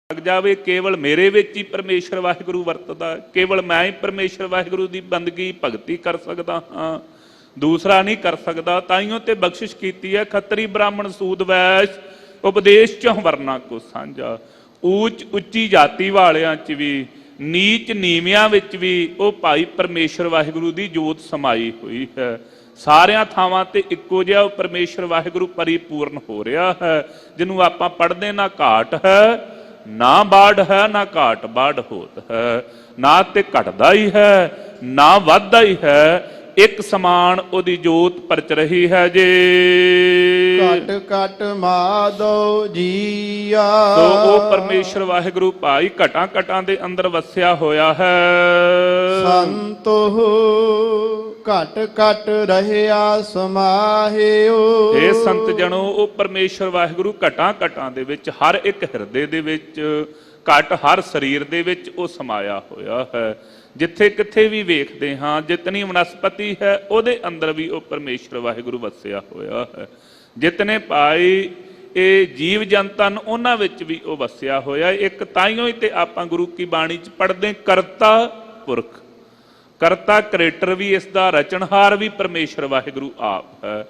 ਲੱਗ ਜਾਵੇ ਕੇਵਲ ਮੇਰੇ ਵਿੱਚ ਹੀ ਪਰਮੇਸ਼ਰ ਵਾਹਿਗੁਰੂ ਵਰਤਦਾ, ਕੇਵਲ ਮੈਂ ਹੀ ਪਰਮੇਸ਼ਰ ਵਾਹਿਗੁਰੂ ਦੀ ਬੰਦਗੀ ਭਗਤੀ ਕਰ ਸਕਦਾ ਹਾਂ, ਦੂਸਰਾ ਨਹੀਂ ਕਰ ਸਕਦਾ। ਤਾਈਓ ਤੇ ਬਖਸ਼ਿਸ਼ ਕੀਤੀ ਹੈ, ਖੱਤਰੀ ਬ੍ਰਾਹਮਣ ਸੂਦ ਵੈਸ਼ ਉਪਦੇਸ਼ ਚੋਂ ਵਰਨਾ ਕੋ ਸਾਂਝਾ। ਉੱਚੀ ਜਾਤੀ ਵਾਲਿਆਂ 'ਚ ਵੀ ਨੀਚ ਨੀਵਿਆਂ ਵਿੱਚ ਵੀ ਉਹ ਭਾਈ ਪਰਮੇਸ਼ਰ ਵਾਹਿਗੁਰੂ ਦੀ ਜੋਤ ਸਮਾਈ ਹੋਈ ਹੈ। ਸਾਰਿਆਂ ਥਾਵਾਂ ਤੇ ਇੱਕੋ ਜਿਹਾ ਉਹ ਪਰਮੇਸ਼ਰ ਵਾਹਿਗੁਰੂ ਪਰਿਪੂਰਨ ਹੋ ਰਿਹਾ ਹੈ, ਜਿਹਨੂੰ ਆਪਾਂ ਪੜ੍ਹਦੇ ਨਾ ਘਾਟ ਹੈ ਨਾ ਬਾੜ ਹੈ, ਨਾ ਘਾਟ ਬਾੜ ਹੋਤ ਹੈ, ਨਾ ਤੇ ਘਟਦਾ ਹੀ ਹੈ ਨਾ ਵੱਧਦਾ ਹੀ ਹੈ, ਇੱਕ ਸਮਾਨ ਉਹਦੀ ਜੋਤ ਪਰਚ ਰਹੀ ਹੈ ਜੇ। ਘਟ ਘਟ ਮਾਧੋ ਜੀਆ। ਸੋ ਉਹ ਪਰਮੇਸ਼ਰ ਵਾਹਿਗੁਰੂ ਭਾਈ ਘਟਾਂ ਘਟਾਂ ਦੇ ਅੰਦਰ ਵਸਿਆ ਹੋਇਆ ਹੈ। ਸੰਤੋ ਘਟ ਘਟ ਰਹਿਆ ਸਮਾਹਿਓ। ਇਹ ਸੰਤ ਜਣੋ ਉਹ ਪਰਮੇਸ਼ਰ ਵਾਹਿਗੁਰੂ ਘਟਾਂ ਘਟਾਂ ਦੇ ਵਿੱਚ, ਹਰ ਇੱਕ ਹਿਰਦੇ ਦੇ ਵਿੱਚ, ਘਟ ਹਰ ਸਰੀਰ ਦੇ ਵਿੱਚ ਉਹ ਸਮਾਇਆ ਹੋਇਆ ਹੈ। ਜਿੱਥੇ ਕਿੱਥੇ ਵੀ ਵੇਖਦੇ ਹਾਂ, ਜਿਤਨੀ ਵਨਸਪਤੀ ਹੈ ਉਹਦੇ ਅੰਦਰ ਵੀ ਉਹ ਪਰਮੇਸ਼ਰ ਵਾਹਿਗੁਰੂ ਵਸਿਆ ਹੋਇਆ ਹੈ। ਜਿਤਨੇ ਭਾਈ ਇਹ ਜੀਵ ਜੰਤਾਂ ਨੂੰ ਉਹਨਾਂ ਵਿੱਚ ਵੀ ਉਹ ਵਸਿਆ ਹੋਇਆ। ਇੱਕ ਤਾਈਓ ਹੀ ਤੇ ਆਪਾਂ ਗੁਰੂ ਕੀ ਬਾਣੀ 'ਚ ਪੜ੍ਹਦੇ, ਕਰਤਾ ਪੁਰਖ, ਕਰਤਾ ਕ੍ਰੀਏਟਰ ਵੀ ਇਸ ਦਾ, ਰਚਨਹਾਰ ਵੀ ਪਰਮੇਸ਼ਰ ਵਾਹਿਗੁਰੂ ਆਪ ਹੈ।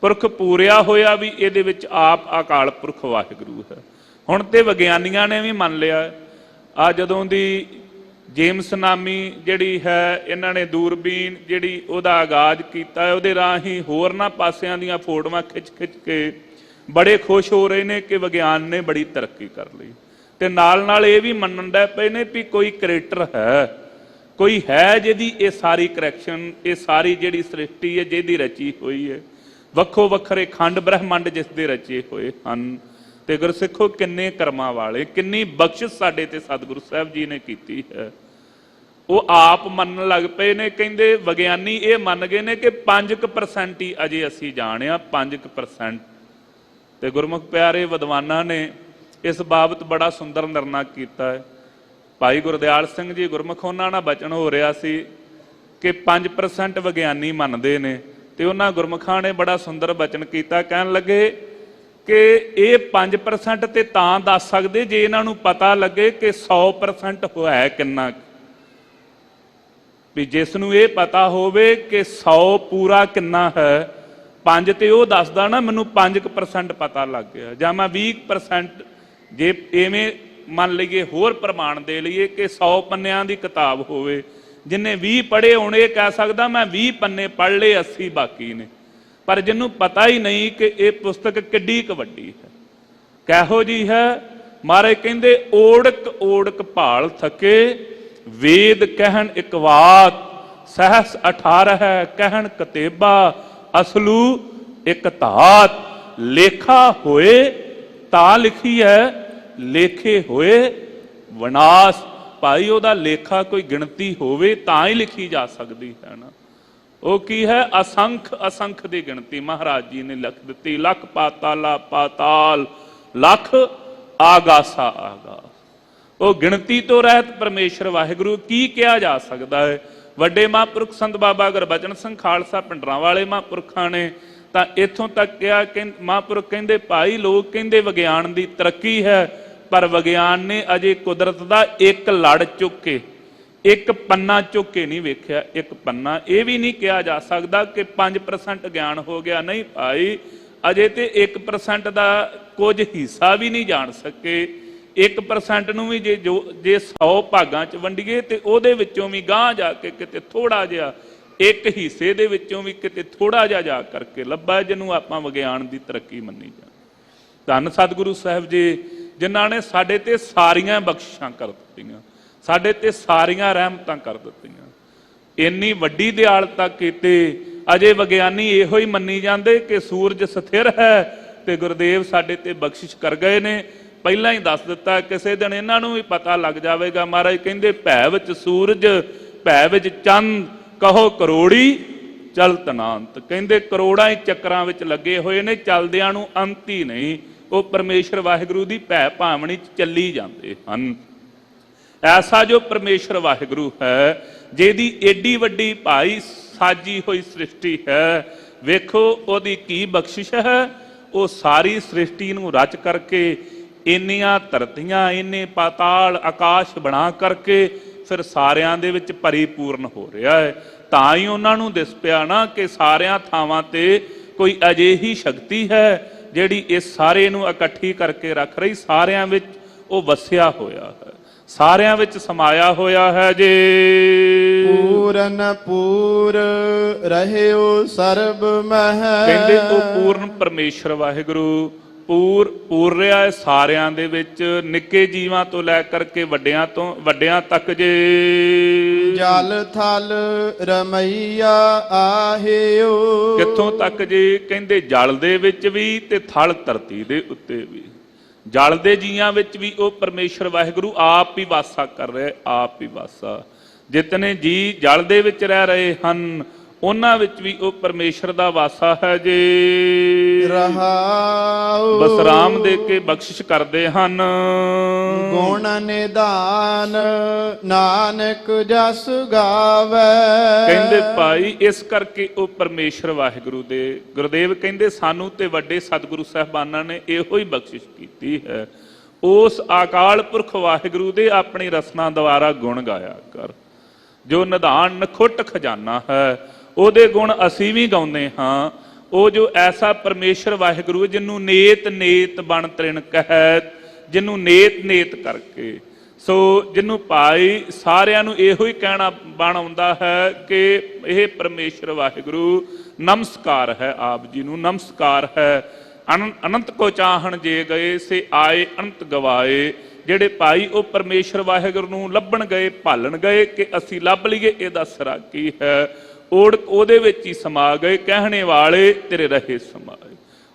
ਪੁਰਖ ਪੂਰਿਆ ਹੋਇਆ ਵੀ ਇਹਦੇ ਵਿੱਚ ਆਪ ਅਕਾਲ ਪੁਰਖ ਵਾਹਿਗੁਰੂ ਹੈ। ਹੁਣ ਤੇ ਵਿਗਿਆਨੀਆਂ ਨੇ ਵੀ ਮੰਨ ਲਿਆ। ਆ ਜਦੋਂ ਦੀ ਜੇਮਸ ਨਾਮੀ ਜਿਹੜੀ ਹੈ, ਇਹਨਾਂ ਨੇ ਦੂਰਬੀਨ ਜਿਹੜੀ ਉਹਦਾ ਆਗਾਜ਼ ਕੀਤਾ, ਉਹਦੇ ਰਾਹੀਂ ਹੋਰਨਾਂ ਪਾਸਿਆਂ ਦੀਆਂ ਫੋਟੋਆਂ ਖਿੱਚ ਖਿੱਚ ਕੇ ਬੜੇ ਖੁਸ਼ ਹੋ ਰਹੇ ਨੇ ਕਿ ਵਿਗਿਆਨ ਨੇ ਬੜੀ ਤਰੱਕੀ ਕਰ ਲਈ। ਤੇ ਨਾਲ ਨਾਲ ਇਹ ਵੀ ਮੰਨਣ ਦਾ ਪਏ ਨੇ ਵੀ ਕੋਈ ਕ੍ਰੀਏਟਰ ਹੈ, ਕੋਈ ਹੈ ਜਿਹਦੀ ਇਹ ਸਾਰੀ ਕਰੈਕਸ਼ਨ, ਇਹ ਸਾਰੀ ਜਿਹੜੀ ਸ੍ਰਿਸ਼ਟੀ ਹੈ ਜਿਹਦੀ ਰਚੀ ਹੋਈ ਹੈ। ਵੱਖੋ ਵੱਖਰੇ ਖੰਡ ਬ੍ਰਹਿਮੰਡ ਜਿਸ ਦੇ ਰਚੇ ਹੋਏ ਹਨ। ਤੇ ਗੁਰਸਿੱਖੋ ਕਿੰਨੇ ਕਰਮਾਂ ਵਾਲੇ, ਕਿੰਨੀ ਬਖਸ਼ਿਸ਼ ਸਾਡੇ ਤੇ ਸਤਿਗੁਰੂ ਸਾਹਿਬ ਜੀ ਨੇ ਕੀਤੀ ਹੈ। ਉਹ ਆਪ ਮੰਨਣ ਲੱਗ ਪਏ ਨੇ, ਕਹਿੰਦੇ ਵਿਗਿਆਨੀ ਇਹ ਮੰਨ ਗਏ ਨੇ ਕਿ 5% ਹੀ ਅਜੇ ਅਸੀਂ ਜਾਣਿਆ, 5%। ਤੇ ਗੁਰਮੁਖ ਪਿਆਰੇ ਵਿਦਵਾਨਾਂ ਨੇ ਇਸ ਬਾਬਤ ਬੜਾ ਸੁੰਦਰ ਨਿਰਣਾ ਕੀਤਾ ਹੈ। ਭਾਈ ਗੁਰਦਿਆਲ ਸਿੰਘ ਜੀ ਗੁਰਮੁਖ, ਉਹਨਾਂ ਨਾਲ ਬਚਨ ਹੋ ਰਿਹਾ ਸੀ ਕਿ 5% ਵਿਗਿਆਨੀ ਮੰਨਦੇ ਨੇ, ਤੇ ਉਹਨਾਂ ਗੁਰਮੁਖਾਂ ਨੇ ਬੜਾ ਸੁੰਦਰ ਬਚਨ ਕੀਤਾ। ਕਹਿਣ ਲੱਗੇ ਕਿ ਇਹ 5% ਤੇ ਤਾਂ ਦੱਸ ਸਕਦੇ ਜੇ ਇਹਨਾਂ ਨੂੰ ਪਤਾ ਲੱਗੇ ਕਿ 100% ਹੋਇਆ ਕਿੰਨਾ। ਵੀ ਜਿਸ ਨੂੰ ਇਹ ਪਤਾ ਹੋਵੇ ਕਿ 100 ਪੂਰਾ ਕਿੰਨਾ ਹੈ, 5 ਤੇ ਉਹ ਦੱਸਦਾ ਨਾ ਮੈਨੂੰ 5% ਪਤਾ ਲੱਗ ਗਿਆ, ਜਾਂ ਮੈਂ 20%, ਜੇ ਐਵੇਂ ਮੰਨ ਲਈਏ ਹੋਰ ਪ੍ਰਮਾਣ ਦੇ ਲਈਏ ਕਿ 100 ਪੰਨਿਆਂ ਦੀ ਕਿਤਾਬ ਹੋਵੇ, ਜਿੰਨੇ 20 ਪੜ੍ਹੇ ਹੋਣ ਇਹ ਕਹਿ ਸਕਦਾ ਮੈਂ 20 ਪੰਨੇ ਪੜ੍ਹ ਲਏ, 80 ਬਾਕੀ ਨੇ। ਪਰ ਜਿਹਨੂੰ ਪਤਾ ਹੀ ਨਹੀਂ ਕਿ ਇਹ ਪੁਸਤਕ ਕਿੱਡੀ ਕੁ ਵੱਡੀ ਹੈ, ਕਿਹੋ ਜੀ ਹੈ। ਮਹਾਰਾਜ ਕਹਿੰਦੇ ਓੜਕ ਓੜਕ ਭਾਲ ਥਕੇ, ਵੇਦ ਕਹਿਣ ਇੱਕ ਬਾਤ, ਸਹਸ 18 ਕਹਿਣ ਕਤੇਬਾ, ਅਸਲੂ ਇੱਕ ਧਾਤ, ਲੇਖਾ ਹੋਏ ਤਾਂ ਲਿਖੀ ਹੈ, ਲੇਖੇ ਹੋਏ ਵਿਨਾਸ਼। ਭਾਈ ਉਹਦਾ ਲੇਖਾ ਕੋਈ ਗਿਣਤੀ ਹੋਵੇ ਤਾਂ ਹੀ ਲਿਖੀ ਜਾ ਸਕਦੀ ਹੈ ਨਾ। ਉਹ ਕੀ ਹੈ? ਅਸੰਖ, ਅਸੰਖ ਦੀ ਗਿਣਤੀ ਮਹਾਰਾਜ ਜੀ ਨੇ ਲਿਖ ਦਿੱਤੀ। ਲੱਖ ਪਾਤਾਲਾ ਪਾਤਾਲ, ਲੱਖ ਆਗਾਸਾ ਆਗਾਸ। ਉਹ ਗਿਣਤੀ ਤੋਂ ਰਹਿਤ ਪਰਮੇਸ਼ਰ ਵਾਹਿਗੁਰੂ, ਕੀ ਕਿਹਾ ਜਾ ਸਕਦਾ ਹੈ। ਵੱਡੇ ਮਹਾਂਪੁਰਖ ਸੰਤ ਬਾਬਾ ਗੁਰਬਚਨ ਸਿੰਘ ਖਾਲਸਾ ਪਿੰਡਰਾਂ ਵਾਲੇ ਮਹਾਂਪੁਰਖਾਂ ਨੇ ਤਾਂ ਇੱਥੋਂ ਤੱਕ ਕਿਹਾ ਕਿ ਮਹਾਂਪੁਰਖ ਕਹਿੰਦੇ ਭਾਈ ਲੋਕ ਕਹਿੰਦੇ ਵਿਗਿਆਨ ਦੀ ਤਰੱਕੀ ਹੈ, ਪਰ ਵਿਗਿਆਨ ਨੇ ਅਜੇ ਕੁਦਰਤ ਦਾ ਇੱਕ ਲੜ ਚੁੱਕ ਕੇ, ਇੱਕ ਪੰਨਾ ਚੁੱਕ ਕੇ ਨਹੀਂ ਵੇਖਿਆ। ਇੱਕ ਪੰਨਾ ਇਹ ਵੀ ਨਹੀਂ ਕਿਹਾ ਜਾ ਸਕਦਾ ਕਿ 5% ਗਿਆਨ ਹੋ ਗਿਆ। ਨਹੀਂ ਭਾਈ, ਅਜੇ ਤੇ 1% ਦਾ ਕੁਝ ਹਿੱਸਾ ਵੀ ਨਹੀਂ ਜਾਣ ਸਕੇ। 1% ਨੂੰ ਵੀ ਜੇ 100 ਭਾਗਾਂ 'ਚ ਵੰਡੀਏ ਤੇ ਉਹਦੇ ਵਿੱਚੋਂ ਵੀ ਗਾਂਹ ਜਾ ਕੇ ਕਿਤੇ ਥੋੜਾ ਜਿਹਾ, ਇੱਕ ਹਿੱਸੇ ਦੇ ਵਿੱਚੋਂ ਵੀ ਕਿਤੇ ਥੋੜਾ ਜਿਹਾ ਜਾ ਕਰਕੇ ਲੱਭਾ, ਜਿਹਨੂੰ ਆਪਾਂ ਵਿਗਿਆਨ ਦੀ ਤਰੱਕੀ ਮੰਨੀ ਜਾ। ਧੰਨ ਸਤਿਗੁਰੂ ਸਾਹਿਬ ਜੀ, ਜਿਨ੍ਹਾਂ ਨੇ ਸਾਡੇ ਤੇ ਸਾਰੀਆਂ ਬਖਸ਼ਿਸ਼ਾਂ ਕਰ ਦਿੱਤੀਆਂ, ਸਾਡੇ ਤੇ ਸਾਰੀਆਂ ਰਹਿਮਤਾਂ ਕਰ ਦਿੱਤੀਆਂ, ਇੰਨੀ ਵੱਡੀ ਦਿਆਲਤਾ ਕੀਤੀ। ਅਜੇ ਵਿਗਿਆਨੀ ਇਹੋ ਹੀ ਮੰਨੀ ਜਾਂਦੇ ਕਿ ਸੂਰਜ ਸਥਿਰ ਹੈ, ਤੇ ਗੁਰਦੇਵ ਸਾਡੇ ਤੇ ਬਖਸ਼ਿਸ਼ ਕਰ ਗਏ ਨੇ। ਪਹਿਲਾਂ ਹੀ ਦੱਸ ਦਿੱਤਾ, ਕਿਸੇ ਦਿਨ ਇਹਨਾਂ ਨੂੰ ਵੀ ਪਤਾ ਲੱਗ ਜਾਵੇਗਾ। ਮਹਾਰਾਜ ਕਹਿੰਦੇ ਭੈ ਵਿੱਚ ਸੂਰਜ, ਭੈ ਵਿੱਚ ਚੰਦ, ਕਹੋ ਕਰੋੜੀ ਚਲਤ ਨਾ ਅੰਤ। ਕਹਿੰਦੇ ਕਰੋੜਾਂ ਹੀ ਚੱਕਰਾਂ ਵਿੱਚ ਲੱਗੇ ਹੋਏ ਨੇ, ਚੱਲਦਿਆਂ ਨੂੰ ਅੰਤ ਹੀ ਨਹੀਂ। ਉਹ ਪਰਮੇਸ਼ਰ ਵਾਹਿਗੁਰੂ ਦੀ ਭੈ ਭਾਵਨੀ 'ਚ ਚੱਲੀ ਜਾਂਦੇ ਹਨ। ਐਸਾ ਜੋ ਪਰਮੇਸ਼ਰ ਵਾਹਿਗੁਰੂ ਹੈ, ਜਿਹਦੀ ਏਡੀ ਵੱਡੀ ਭਾਈ ਸਾਜੀ ਹੋਈ ਸ੍ਰਿਸ਼ਟੀ ਹੈ, ਵੇਖੋ ਉਹਦੀ ਕੀ ਬਖਸ਼ਿਸ਼ ਹੈ। ਉਹ ਸਾਰੀ ਸ੍ਰਿਸ਼ਟੀ ਨੂੰ ਰਚ ਕਰਕੇ ਇੰਨੀਆਂ ਧਰਤੀਆਂ, ਇੰਨੇ ਪਾਤਾਲ ਆਕਾਸ਼ ਬਣਾ ਕਰਕੇ ਫਿਰ ਸਾਰਿਆਂ ਦੇ ਵਿੱਚ ਪਰਿਪੂਰਨ ਹੋ ਰਿਹਾ ਹੈ। ਤਾਂ ਹੀ ਉਹਨਾਂ ਨੂੰ ਦਿਸ ਪਿਆ ਨਾ ਕਿ ਸਾਰਿਆਂ ਥਾਵਾਂ ਤੇ ਕੋਈ ਅਜਿਹੀ ਸ਼ਕਤੀ ਹੈ ਜਿਹੜੀ ਇਸ ਸਾਰੇ ਨੂੰ ਇਕੱਠੀ ਕਰਕੇ ਰੱਖ ਰਹੀ, ਸਾਰਿਆਂ ਵਿੱਚ ਉਹ ਵਸਿਆ ਹੋਇਆ ਹੈ, ਸਾਰਿਆਂ ਵਿੱਚ ਸਮਾਇਆ ਹੋਇਆ ਹੈ ਜੇ। ਪੂਰਨ ਪੂਰ ਰਹਿਓ ਸਰਬ ਮਹਿ। ਕਹਿੰਦੇ ਉਹ ਪੂਰਨ ਪਰਮੇਸ਼ਰ ਵਾਹਿਗੁਰੂ ਪੂਰ ਰਿਹਾ ਹੈ ਸਾਰਿਆਂ ਦੇ ਵਿੱਚ, ਨਿੱਕੇ ਜੀਵਾਂ ਤੋਂ ਲੈ ਕਰਕੇ ਵੱਡਿਆਂ ਤੱਕ ਜੇ। ਜਲ ਥਲ ਰਮਈਆ ਆਹਿਓ। ਕਿੱਥੋਂ ਤੱਕ ਜੇ? ਕਹਿੰਦੇ ਜਲ ਦੇ ਵਿੱਚ ਵੀ ਤੇ ਥਲ ਧਰਤੀ ਦੇ ਉੱਤੇ ਵੀ। ਜਲ ਦੇ ਜੀਆਂ ਵਿੱਚ ਵੀ ਉਹ ਪਰਮੇਸ਼ਰ ਵਾਹਿਗੁਰੂ ਆਪ ਹੀ ਵਾਸਾ ਕਰ ਰਿਹਾ, ਆਪ ਹੀ ਵਾਸਾ। ਜਿਤਨੇ ਜੀ ਜਲ ਦੇ ਵਿੱਚ ਰਹਿ ਰਹੇ ਹਨ, ਉਹਨਾਂ ਵਿੱਚ ਵੀ ਉਹ ਪਰਮੇਸ਼ਰ ਦਾ ਵਾਸਾ ਹੈ ਜੇ। ਰਹਾਉ ਬਸਰਾਮ ਦੇ ਕੇ ਬਖਸ਼ਿਸ਼ ਕਰਦੇ ਹਨ। ਗੁਣ ਨਿਧਾਨ ਨਾਨਕ ਜਸ ਗਾਵੇ। ਕਹਿੰਦੇ ਭਾਈ ਇਸ ਕਰਕੇ ਉਹ ਪਰਮੇਸ਼ਰ ਵਾਹਿਗੁਰੂ ਦੇ, ਗੁਰਦੇਵ ਕਹਿੰਦੇ ਸਾਨੂੰ ਤੇ ਵੱਡੇ ਸਤਿਗੁਰੂ ਸਾਹਿਬਾਨਾਂ ਨੇ ਇਹੋ ਹੀ ਬਖਸ਼ਿਸ਼ ਕੀਤੀ ਹੈ। ਉਸ ਅਕਾਲ ਪੁਰਖ ਵਾਹਿਗੁਰੂ ਦੇ ਆਪਣੀ ਰਸਨਾ ਦੁਆਰਾ ਗੁਣ ਗਾਇਆ ਕਰ। ਜੋ ਨਿਧਾਨ ਨਖੁੱਟ ਖਜ਼ਾਨਾ ਹੈ, ਉਹਦੇ ਗੁਣ ਅਸੀਂ ਵੀ ਗਾਉਂਦੇ ਹਾਂ। ਉਹ ਜੋ ਐਸਾ ਪਰਮੇਸ਼ਰ ਵਾਹਿਗੁਰੂ ਜਿਹਨੂੰ ਨੇਤ ਨੇਤ ਬਣ ਤ੍ਰਿਣ ਕਹਿਤ, ਜਿਹਨੂੰ ਨੇਤ ਨੇਤ ਕਰਕੇ, ਸੋ ਜਿਹਨੂੰ ਭਾਈ ਸਾਰਿਆਂ ਨੂੰ ਇਹੋ ਹੀ ਕਹਿਣਾ ਬਣ ਆਉਂਦਾ ਹੈ ਕਿ ਇਹ ਪਰਮੇਸ਼ਰ ਵਾਹਿਗੁਰੂ ਨਮਸਕਾਰ ਹੈ, ਆਪ ਜੀ ਨੂੰ ਨਮਸਕਾਰ ਹੈ। ਅਨੰਤ ਕੋ ਚਾਹਣ ਜੇ ਗਏ ਸੇ ਆਏ ਅਨੰਤ ਗਵਾਏ। ਜਿਹੜੇ ਭਾਈ ਉਹ ਪਰਮੇਸ਼ਰ ਵਾਹਿਗੁਰੂ ਨੂੰ ਲੱਭਣ ਗਏ, ਭਾਲਣ ਗਏ ਕਿ ਅਸੀਂ ਲੱਭ ਲਈਏ ਇਹਦਾ ਸਿਰਾ ਕੀ ਹੈ, ਉਹਦੇ ਵਿੱਚ ਹੀ ਸਮਾ ਗਏ। ਕਹਿਣੇ ਵਾਲੇ ਤੇਰੇ ਰਹੇ ਸਮਾਏ।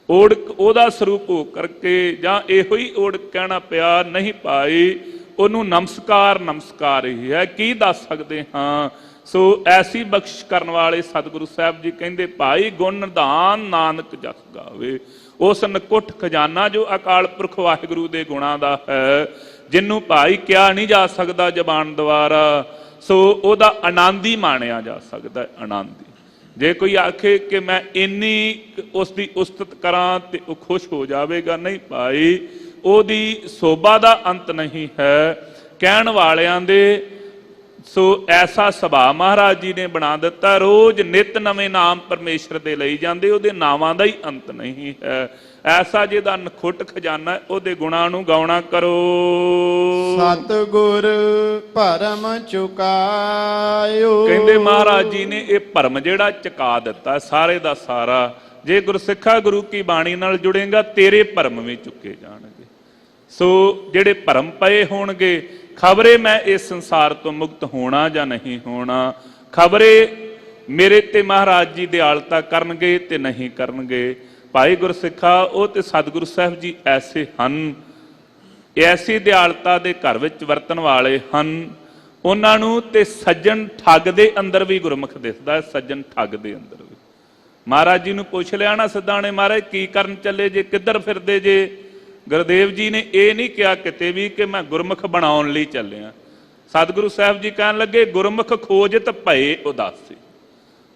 ਉਹਦਾ ਸਰੂਪ ਹੋ ਕਰਕੇ ਜਾਂ ਇਹੋ ਹੀ ਕਹਿਣਾ ਪਿਆ ਨਹੀਂ ਭਾਈ, ਉਹਨੂੰ ਨਮਸਕਾਰ ਨਮਸਕਾਰ ਹੀ ਹੈ, ਕੀ ਦੱਸ ਸਕਦੇ ਹਾਂ। ਸੋ ਐਸੀ ਬਖਸ਼ ਕਰਨ ਵਾਲੇ ਸਤਿਗੁਰੂ ਸਾਹਿਬ ਜੀ ਕਹਿੰਦੇ ਭਾਈ ਗੁਣ ਨਿਧਾਨ ਨਾਨਕ ਜਸ ਗਾਵੇ। ਉਸ ਨਕੁੱਟ ਖਜ਼ਾਨਾ ਜੋ ਅਕਾਲ ਪੁਰਖ ਵਾਹਿਗੁਰੂ ਦੇ ਗੁਣਾਂ ਦਾ ਹੈ, ਜਿਹਨੂੰ ਭਾਈ ਕਿਹਾ ਨਹੀਂ ਜਾ ਸਕਦਾ ਜ਼ਬਾਨ ਦੁਆਰਾ, ਸੋ ਉਹਦਾ ਆਨੰਦ ਹੀ ਮਾਣਿਆ ਜਾ ਸਕਦਾ, ਆਨੰਦ ਹੀ। ਜੇ ਕੋਈ ਆਖੇ ਕਿ ਮੈਂ ਇੰਨੀ ਉਸ ਦੀ ਉਸਤਤ ਕਰਾਂ ਤੇ ਉਹ ਖੁਸ਼ ਹੋ ਜਾਵੇਗਾ, ਨਹੀਂ ਭਾਈ, ਉਹਦੀ ਸੋਭਾ ਦਾ ਅੰਤ ਨਹੀਂ ਹੈ। ਕਹਿਣ ਵਾਲਿਆਂ ਦੇ ਸੋ ਐਸਾ ਸੁਭਾਅ ਮਹਾਰਾਜ ਜੀ ਨੇ ਬਣਾ ਦਿੱਤਾ, ਰੋਜ਼ ਨਿਤ ਨਵੇਂ ਨਾਮ ਪਰਮੇਸ਼ਰ ਦੇ ਲਈ ਜਾਂਦੇ, ਉਹਦੇ ਨਾਵਾਂ ਦਾ ਹੀ ਅੰਤ ਨਹੀਂ ਹੈ। ਐਸਾ ਜਿਹਦਾ ਨਖੁੱਟ ਖਜ਼ਾਨਾ ਹੈ, ਉਹਦੇ ਗੁਣਾਂ ਨੂੰ ਗਾਉਣਾ ਕਰੋ। ਸਤਿਗੁਰ ਭਰਮ ਚੁਕਾਇਓ। ਕਹਿੰਦੇ ਮਹਾਰਾਜ ਜੀ ਨੇ ਇਹ ਭਰਮ ਜਿਹੜਾ ਚੁਕਾ ਦਿੱਤਾ ਸਾਰੇ ਦਾ ਸਾਰਾ। ਜੇ ਗੁਰਸਿੱਖਾ ਗੁਰੂ ਕੀ ਬਾਣੀ ਨਾਲ ਜੁੜੇਗਾ, ਤੇਰੇ ਭਰਮ ਵੀ ਚੁੱਕੇ ਜਾਣਗੇ। ਸੋ ਜਿਹੜੇ ਭਰਮ ਪਏ ਹੋਣਗੇ, ਖਬਰੇ ਮੈਂ ਇਸ ਸੰਸਾਰ ਤੋਂ ਮੁਕਤ ਹੋਣਾ ਜਾਂ ਨਹੀਂ ਹੋਣਾ, ਖਬਰੇ ਮੇਰੇ ਤੇ ਮਹਾਰਾਜ ਜੀ ਦਿਆਲਤਾ ਕਰਨਗੇ ਤੇ ਨਹੀਂ ਕਰਨਗੇ। ਭਾਈ ਗੁਰਸਿੱਖਾ ਉਹ ਤੇ ਸਤਿਗੁਰੂ ਸਾਹਿਬ ਜੀ ਐਸੇ ਹਨ, ਐਸੀ ਦਿਆਲਤਾ ਦੇ ਘਰ ਵਿੱਚ ਵਰਤਣ ਵਾਲੇ ਹਨ। ਉਹਨਾਂ ਨੂੰ ਤੇ ਸੱਜਣ ਠੱਗ ਦੇ ਅੰਦਰ ਵੀ ਗੁਰਮੁਖ ਦਿਸਦਾ ਹੈ, ਸੱਜਣ ਠੱਗ ਦੇ ਅੰਦਰ ਵੀ। ਮਹਾਰਾਜ ਜੀ ਨੂੰ ਪੁੱਛ ਲਿਆ ਨਾ ਸਿੱਧਾ ਨੇ, ਮਹਾਰਾਜ ਕੀ ਕਰਨ ਚੱਲੇ ਜੇ, ਕਿੱਧਰ ਫਿਰਦੇ ਜੇ? ਗੁਰਦੇਵ ਜੀ ਨੇ ਇਹ ਨਹੀਂ ਕਿਹਾ ਕਿਤੇ ਵੀ ਕਿ ਮੈਂ ਗੁਰਮੁਖ ਬਣਾਉਣ ਲਈ ਚੱਲਿਆ। ਸਤਿਗੁਰੂ ਸਾਹਿਬ ਜੀ ਕਹਿਣ ਲੱਗੇ ਗੁਰਮੁਖ ਖੋਜਤ ਭਏ ਉਦਾਸੀ।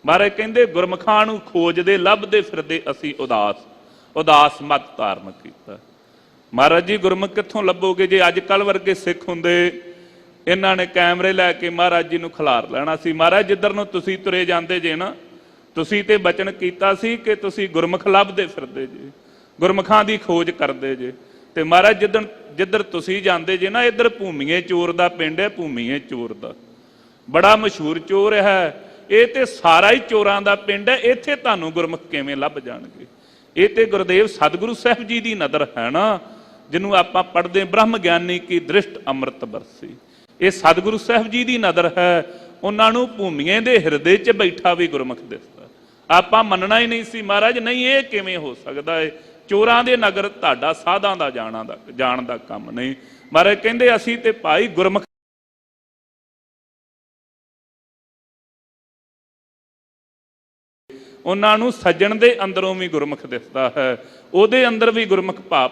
ਮਹਾਰਾਜ ਕਹਿੰਦੇ ਗੁਰਮੁਖਾਂ ਨੂੰ ਖੋਜਦੇ ਲੱਭਦੇ ਫਿਰਦੇ ਅਸੀਂ ਉਦਾਸ ਮਤ ਧਾਰਨ ਕੀਤਾ। ਮਹਾਰਾਜ ਜੀ ਗੁਰਮੁਖ ਕਿੱਥੋਂ ਲੱਭੋਗੇ? ਜੇ ਅੱਜ ਕੱਲ੍ਹ ਵਰਗੇ ਸਿੱਖ ਹੁੰਦੇ, ਇਹਨਾਂ ਨੇ ਕੈਮਰੇ ਲੈ ਕੇ ਮਹਾਰਾਜ ਜੀ ਨੂੰ ਖਿਲਾਰ ਲੈਣਾ ਸੀ। ਮਹਾਰਾਜ ਜਿੱਧਰ ਨੂੰ ਤੁਸੀਂ ਤੁਰੇ ਜਾਂਦੇ ਜੇ ਨਾ, ਤੁਸੀਂ ਤੇ ਬਚਨ ਕੀਤਾ ਸੀ ਕਿ ਤੁਸੀਂ ਗੁਰਮੁਖ ਲੱਭਦੇ ਫਿਰਦੇ ਜੇ, ਗੁਰਮੁਖਾਂ ਦੀ ਖੋਜ ਕਰਦੇ ਜੇ। ਤੇ ਮਹਾਰਾਜ ਜਿੱਧਰ ਤੁਸੀਂ ਜਾਂਦੇ ਜੇ ਨਾ, ਇੱਧਰ ਭੂਮੀਏ ਚੋਰ ਦਾ ਪਿੰਡ ਹੈ, ਭੂਮੀਏ ਚੋਰ ਦਾ ਬੜਾ ਮਸ਼ਹੂਰ ਚੋਰ ਹੈ। ਇਹ ਤੇ ਸਾਰਾ ਹੀ ਚੋਰਾਂ ਦਾ ਪਿੰਡ ਹੈ, ਇੱਥੇ ਤੁਹਾਨੂੰ ਗੁਰਮੁਖ ਕਿਵੇਂ ਲੱਭ ਜਾਣਗੇ? ਇਹ ਤੇ ਗੁਰਦੇਵ ਸਤਿਗੁਰੂ ਸਾਹਿਬ ਜੀ ਦੀ ਨਜ਼ਰ ਹੈ ਨਾ, ਜਿਹਨੂੰ ਆਪਾਂ ਪੜ੍ਹਦੇ ਬ੍ਰਹਮ ਗਿਆਨੀ ਕੀ ਦ੍ਰਿਸ਼ਟ ਅੰਮ੍ਰਿਤ ਬਰਸੀ। ਇਹ ਸਤਿਗੁਰੂ ਸਾਹਿਬ ਜੀ ਦੀ ਨਜ਼ਰ ਹੈ। ਉਹਨਾਂ ਨੂੰ ਭੂਮੀਏ ਦੇ ਹਿਰਦੇ 'ਚ ਬੈਠਾ ਵੀ ਗੁਰਮੁਖ ਦਿਸਦਾ। ਆਪਾਂ ਮੰਨਣਾ ਹੀ ਨਹੀਂ ਸੀ, ਮਹਾਰਾਜ ਨਹੀਂ ਇਹ ਕਿਵੇਂ ਹੋ ਸਕਦਾ ਹੈ? ਚੋਰਾਂ ਦੇ ਨਗਰ ਤੁਹਾਡਾ ਸਾਧਾਂ ਦਾ ਜਾਣ ਦਾ ਕੰਮ ਨਹੀਂ। ਮਹਾਰਾਜ ਕਹਿੰਦੇ ਅਸੀਂ ਤੇ ਭਾਈ ਗੁਰਮੁਖ ਉਹਨਾਂ ਨੂੰ ਸੱਜਣ ਦੇ ਅੰਦਰੋਂ ਵੀ ਗੁਰਮੁਖ ਦਿਸਦਾ ਹੈ, ਉਹਦੇ ਅੰਦਰ ਵੀ ਗੁਰਮੁਖ ਭਾਵ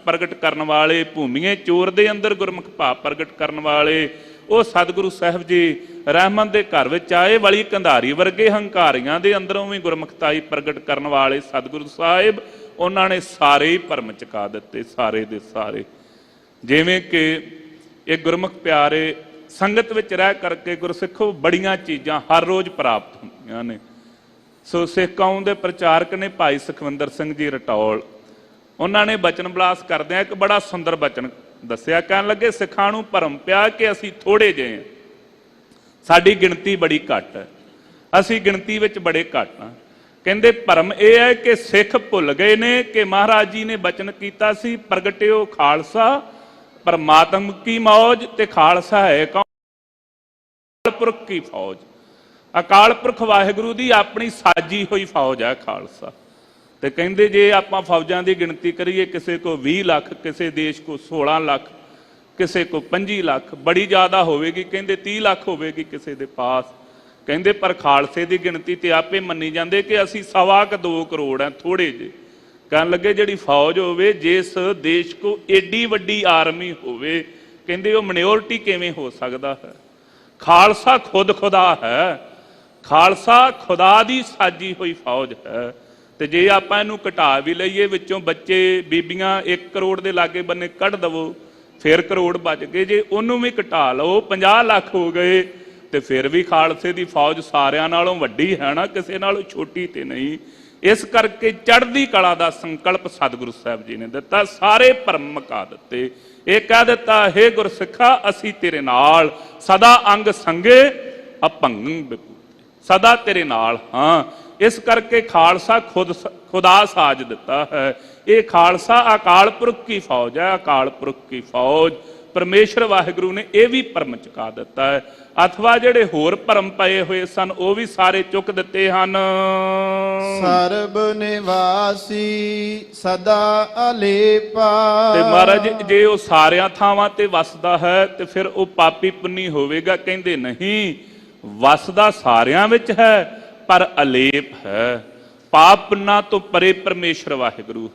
ਪ੍ਰਗਟ ਕਰਨ ਵਾਲੇ, ਭੂਮੀਏ ਚੋਰ ਦੇ ਅੰਦਰ ਗੁਰਮੁਖ ਭਾਵ ਪ੍ਰਗਟ ਕਰਨ ਵਾਲੇ ਉਹ ਸਤਿਗੁਰੂ ਸਾਹਿਬ ਜੀ ਰਹਿਮਤ ਦੇ ਘਰ ਵਿੱਚ ਆਏ ਵਾਲੀ ਕੰਧਾਰੀ ਵਰਗੇ ਹੰਕਾਰੀਆਂ ਦੇ ਅੰਦਰੋਂ ਵੀ ਗੁਰਮੁਖਤਾਈ ਪ੍ਰਗਟ ਕਰਨ ਵਾਲੇ ਸਤਿਗੁਰੂ ਸਾਹਿਬ, ਉਹਨਾਂ ਨੇ ਸਾਰੇ ਹੀ ਭਰਮ ਚੁਕਾ ਦਿੱਤੇ, ਸਾਰੇ ਦੇ ਸਾਰੇ। ਜਿਵੇਂ ਕਿ ਇਹ ਗੁਰਮੁਖ ਪਿਆਰੇ ਸੰਗਤ ਵਿੱਚ ਰਹਿ ਕਰਕੇ ਗੁਰਸਿੱਖੋ ਬੜੀਆਂ ਚੀਜ਼ਾਂ ਹਰ ਰੋਜ਼ ਪ੍ਰਾਪਤ ਹੁੰਦੀਆਂ ਨੇ। ਸੋ ਸਿੱਖ ਕੌਮ ਦੇ ਪ੍ਰਚਾਰਕ ਨੇ ਭਾਈ ਸੁਖਵਿੰਦਰ ਸਿੰਘ ਜੀ ਰਟੌਲ, ਉਹਨਾਂ ਨੇ ਬਚਨ ਬਲਾਸ ਕਰਦਿਆਂ ਇੱਕ ਬੜਾ ਸੁੰਦਰ ਬਚਨ ਦੱਸਿਆ। ਕਹਿਣ ਲੱਗੇ ਸਿੱਖਾਂ ਨੂੰ ਭਰਮ ਪਿਆ ਕਿ ਅਸੀਂ ਥੋੜੇ ਜਿਹੇ ਹਾਂ, ਸਾਡੀ ਗਿਣਤੀ ਬੜੀ ਘੱਟ ਹੈ, ਅਸੀਂ ਗਿਣਤੀ ਵਿੱਚ ਬੜੇ ਘੱਟ ਹਾਂ। ਕਹਿੰਦੇ ਭਰਮ ਇਹ ਹੈ ਕਿ ਸਿੱਖ ਭੁੱਲ ਗਏ ਨੇ ਕਿ ਮਹਾਰਾਜ ਜੀ ਨੇ ਬਚਨ ਕੀਤਾ ਸੀ ਪ੍ਰਗਟਿਓ ਖਾਲਸਾ ਪਰਮਾਤਮ ਕੀ ਮੌਜ, ਤੇ ਖਾਲਸਾ ਹੈ ਕੌਣ? ਅਕਾਲ ਪੁਰਖ ਕੀ ਫੌਜ। ਅਕਾਲ ਪੁਰਖ ਵਾਹਿਗੁਰੂ ਦੀ ਆਪਣੀ ਸਾਜੀ ਹੋਈ ਫੌਜ ਹੈ ਖਾਲਸਾ। ਤੇ ਕਹਿੰਦੇ ਜੇ ਆਪਾਂ ਫੌਜਾਂ ਦੀ ਗਿਣਤੀ ਕਰੀਏ, ਕਿਸੇ ਕੋ 20 ਲੱਖ, ਕਿਸੇ ਦੇਸ਼ ਕੋ 16 ਲੱਖ, ਕਿਸੇ ਕੋ 25 ਲੱਖ, ਬੜੀ ਜ਼ਿਆਦਾ ਹੋਵੇਗੀ ਕਹਿੰਦੇ 30 ਲੱਖ ਹੋਵੇਗੀ ਕਿਸੇ ਦੇ ਪਾਸ। ਕਹਿੰਦੇ ਪਰ ਖਾਲਸੇ ਦੀ ਗਿਣਤੀ ਤੇ ਆਪੇ ਮੰਨੀ ਜਾਂਦੇ ਕਿ ਅਸੀਂ 2.25 ਕਰੋੜ ਹੈ, ਥੋੜੇ ਜਿਹੇ। ਕਹਿਣ ਲੱਗੇ ਜਿਹੜੀ ਫੌਜ ਹੋਵੇ, ਜਿਸ ਦੇਸ਼ ਕੋ ਏਡੀ ਵੱਡੀ ਆਰਮੀ ਹੋਵੇ, ਕਹਿੰਦੇ ਉਹ ਮਿਨੋਰਟੀ ਕਿਵੇਂ ਹੋ ਸਕਦਾ ਹੈ? ਖਾਲਸਾ ਖੁਦ ਖੁਦਾ ਹੈ, ਖਾਲਸਾ ਖੁਦਾ ਦੀ ਸਾਜੀ ਹੋਈ ਫੌਜ ਹੈ। ਤੇ ਜੇ ਆਪਾਂ ਇਹਨੂੰ ਘਟਾ ਵੀ ਲਈਏ, ਵਿੱਚੋਂ ਬੱਚੇ ਬੀਬੀਆਂ 1 ਕਰੋੜ ਦੇ ਲਾਗੇ ਬੰਨੇ ਕੱਢ ਦਵੋ, ਫਿਰ ਕਰੋੜ ਬਚ ਗਏ। ਜੇ ਉਹਨੂੰ ਵੀ ਘਟਾ ਲਓ 50 ਲੱਖ ਹੋ ਗਏ, ਤੇ ਫਿਰ ਵੀ ਖਾਲਸੇ ਦੀ ਫੌਜ ਸਾਰਿਆਂ ਨਾਲੋਂ ਵੱਡੀ ਹੈ ਨਾ, ਕਿਸੇ ਨਾਲੋਂ ਛੋਟੀ ਤੇ ਨਹੀਂ। ਇਸ ਕਰਕੇ ਚੜ੍ਹਦੀ ਕਲਾ ਦਾ ਸੰਕਲਪ ਸਤਿਗੁਰੂ ਸਾਹਿਬ ਜੀ ਨੇ ਦਿੱਤਾ, ਸਾਰੇ ਭਰਮ ਮੁਕਾ ਦਿੱਤੇ। ਇਹ ਕਹਿ ਦਿੱਤਾ, ਹੇ ਗੁਰਸਿੱਖਾ ਅਸੀਂ ਤੇਰੇ ਨਾਲ ਸਦਾ ਅੰਗ ਸੰਗੇ ਅਭੰਗੰ ਵਿਭੂਤਿ, ਸਦਾ ਤੇਰੇ ਨਾਲ ਹਾਂ। ਇਸ ਕਰਕੇ ਖਾਲਸਾ ਖੁਦਾ ਸਾਜ ਦਿੱਤਾ ਹੈ। ਇਹ ਖਾਲਸਾ ਅਕਾਲ ਪੁਰਖ ਕੀ ਫੌਜ ਹੈ, ਅਕਾਲ ਪੁਰਖ ਕੀ ਫੌਜ। ਪਰਮੇਸ਼ਰ ਵਾਹਿਗੁਰੂ ਨੇ ਇਹ ਵੀ ਭਰਮ ਚੁਕਾ ਦਿੱਤਾ ਹੈ। ਅਥਵਾ ਜਿਹੜੇ ਹੋਰ ਭਰਮ ਪਏ ਹੋਏ ਸਨ ਉਹ ਵੀ ਸਾਰੇ ਚੁੱਕ ਦਿੱਤੇ ਹਨ। ਸਰਬ ਨਿਵਾਸੀ ਸਦਾ ਅਲੇਪਾ। ਤੇ ਮਹਾਰਾਜ ਜੇ ਉਹ ਸਾਰਿਆਂ ਥਾਵਾਂ ਤੇ ਵਸਦਾ ਹੈ ਤੇ ਫਿਰ ਉਹ ਪਾਪੀ ਪੁੰਨੀ ਹੋਵੇਗਾ? ਕਹਿੰਦੇ ਨਹੀਂ, ਵਸਦਾ ਸਾਰਿਆਂ ਵਿੱਚ ਹੈ ਪਰ ਅਲੇਪ ਹੈ। ਪਾਪ ਪੁੰਨਾਂ ਤੋਂ ਪਰੇ ਪਰਮੇਸ਼ਰ ਵਾਹਿਗੁਰੂ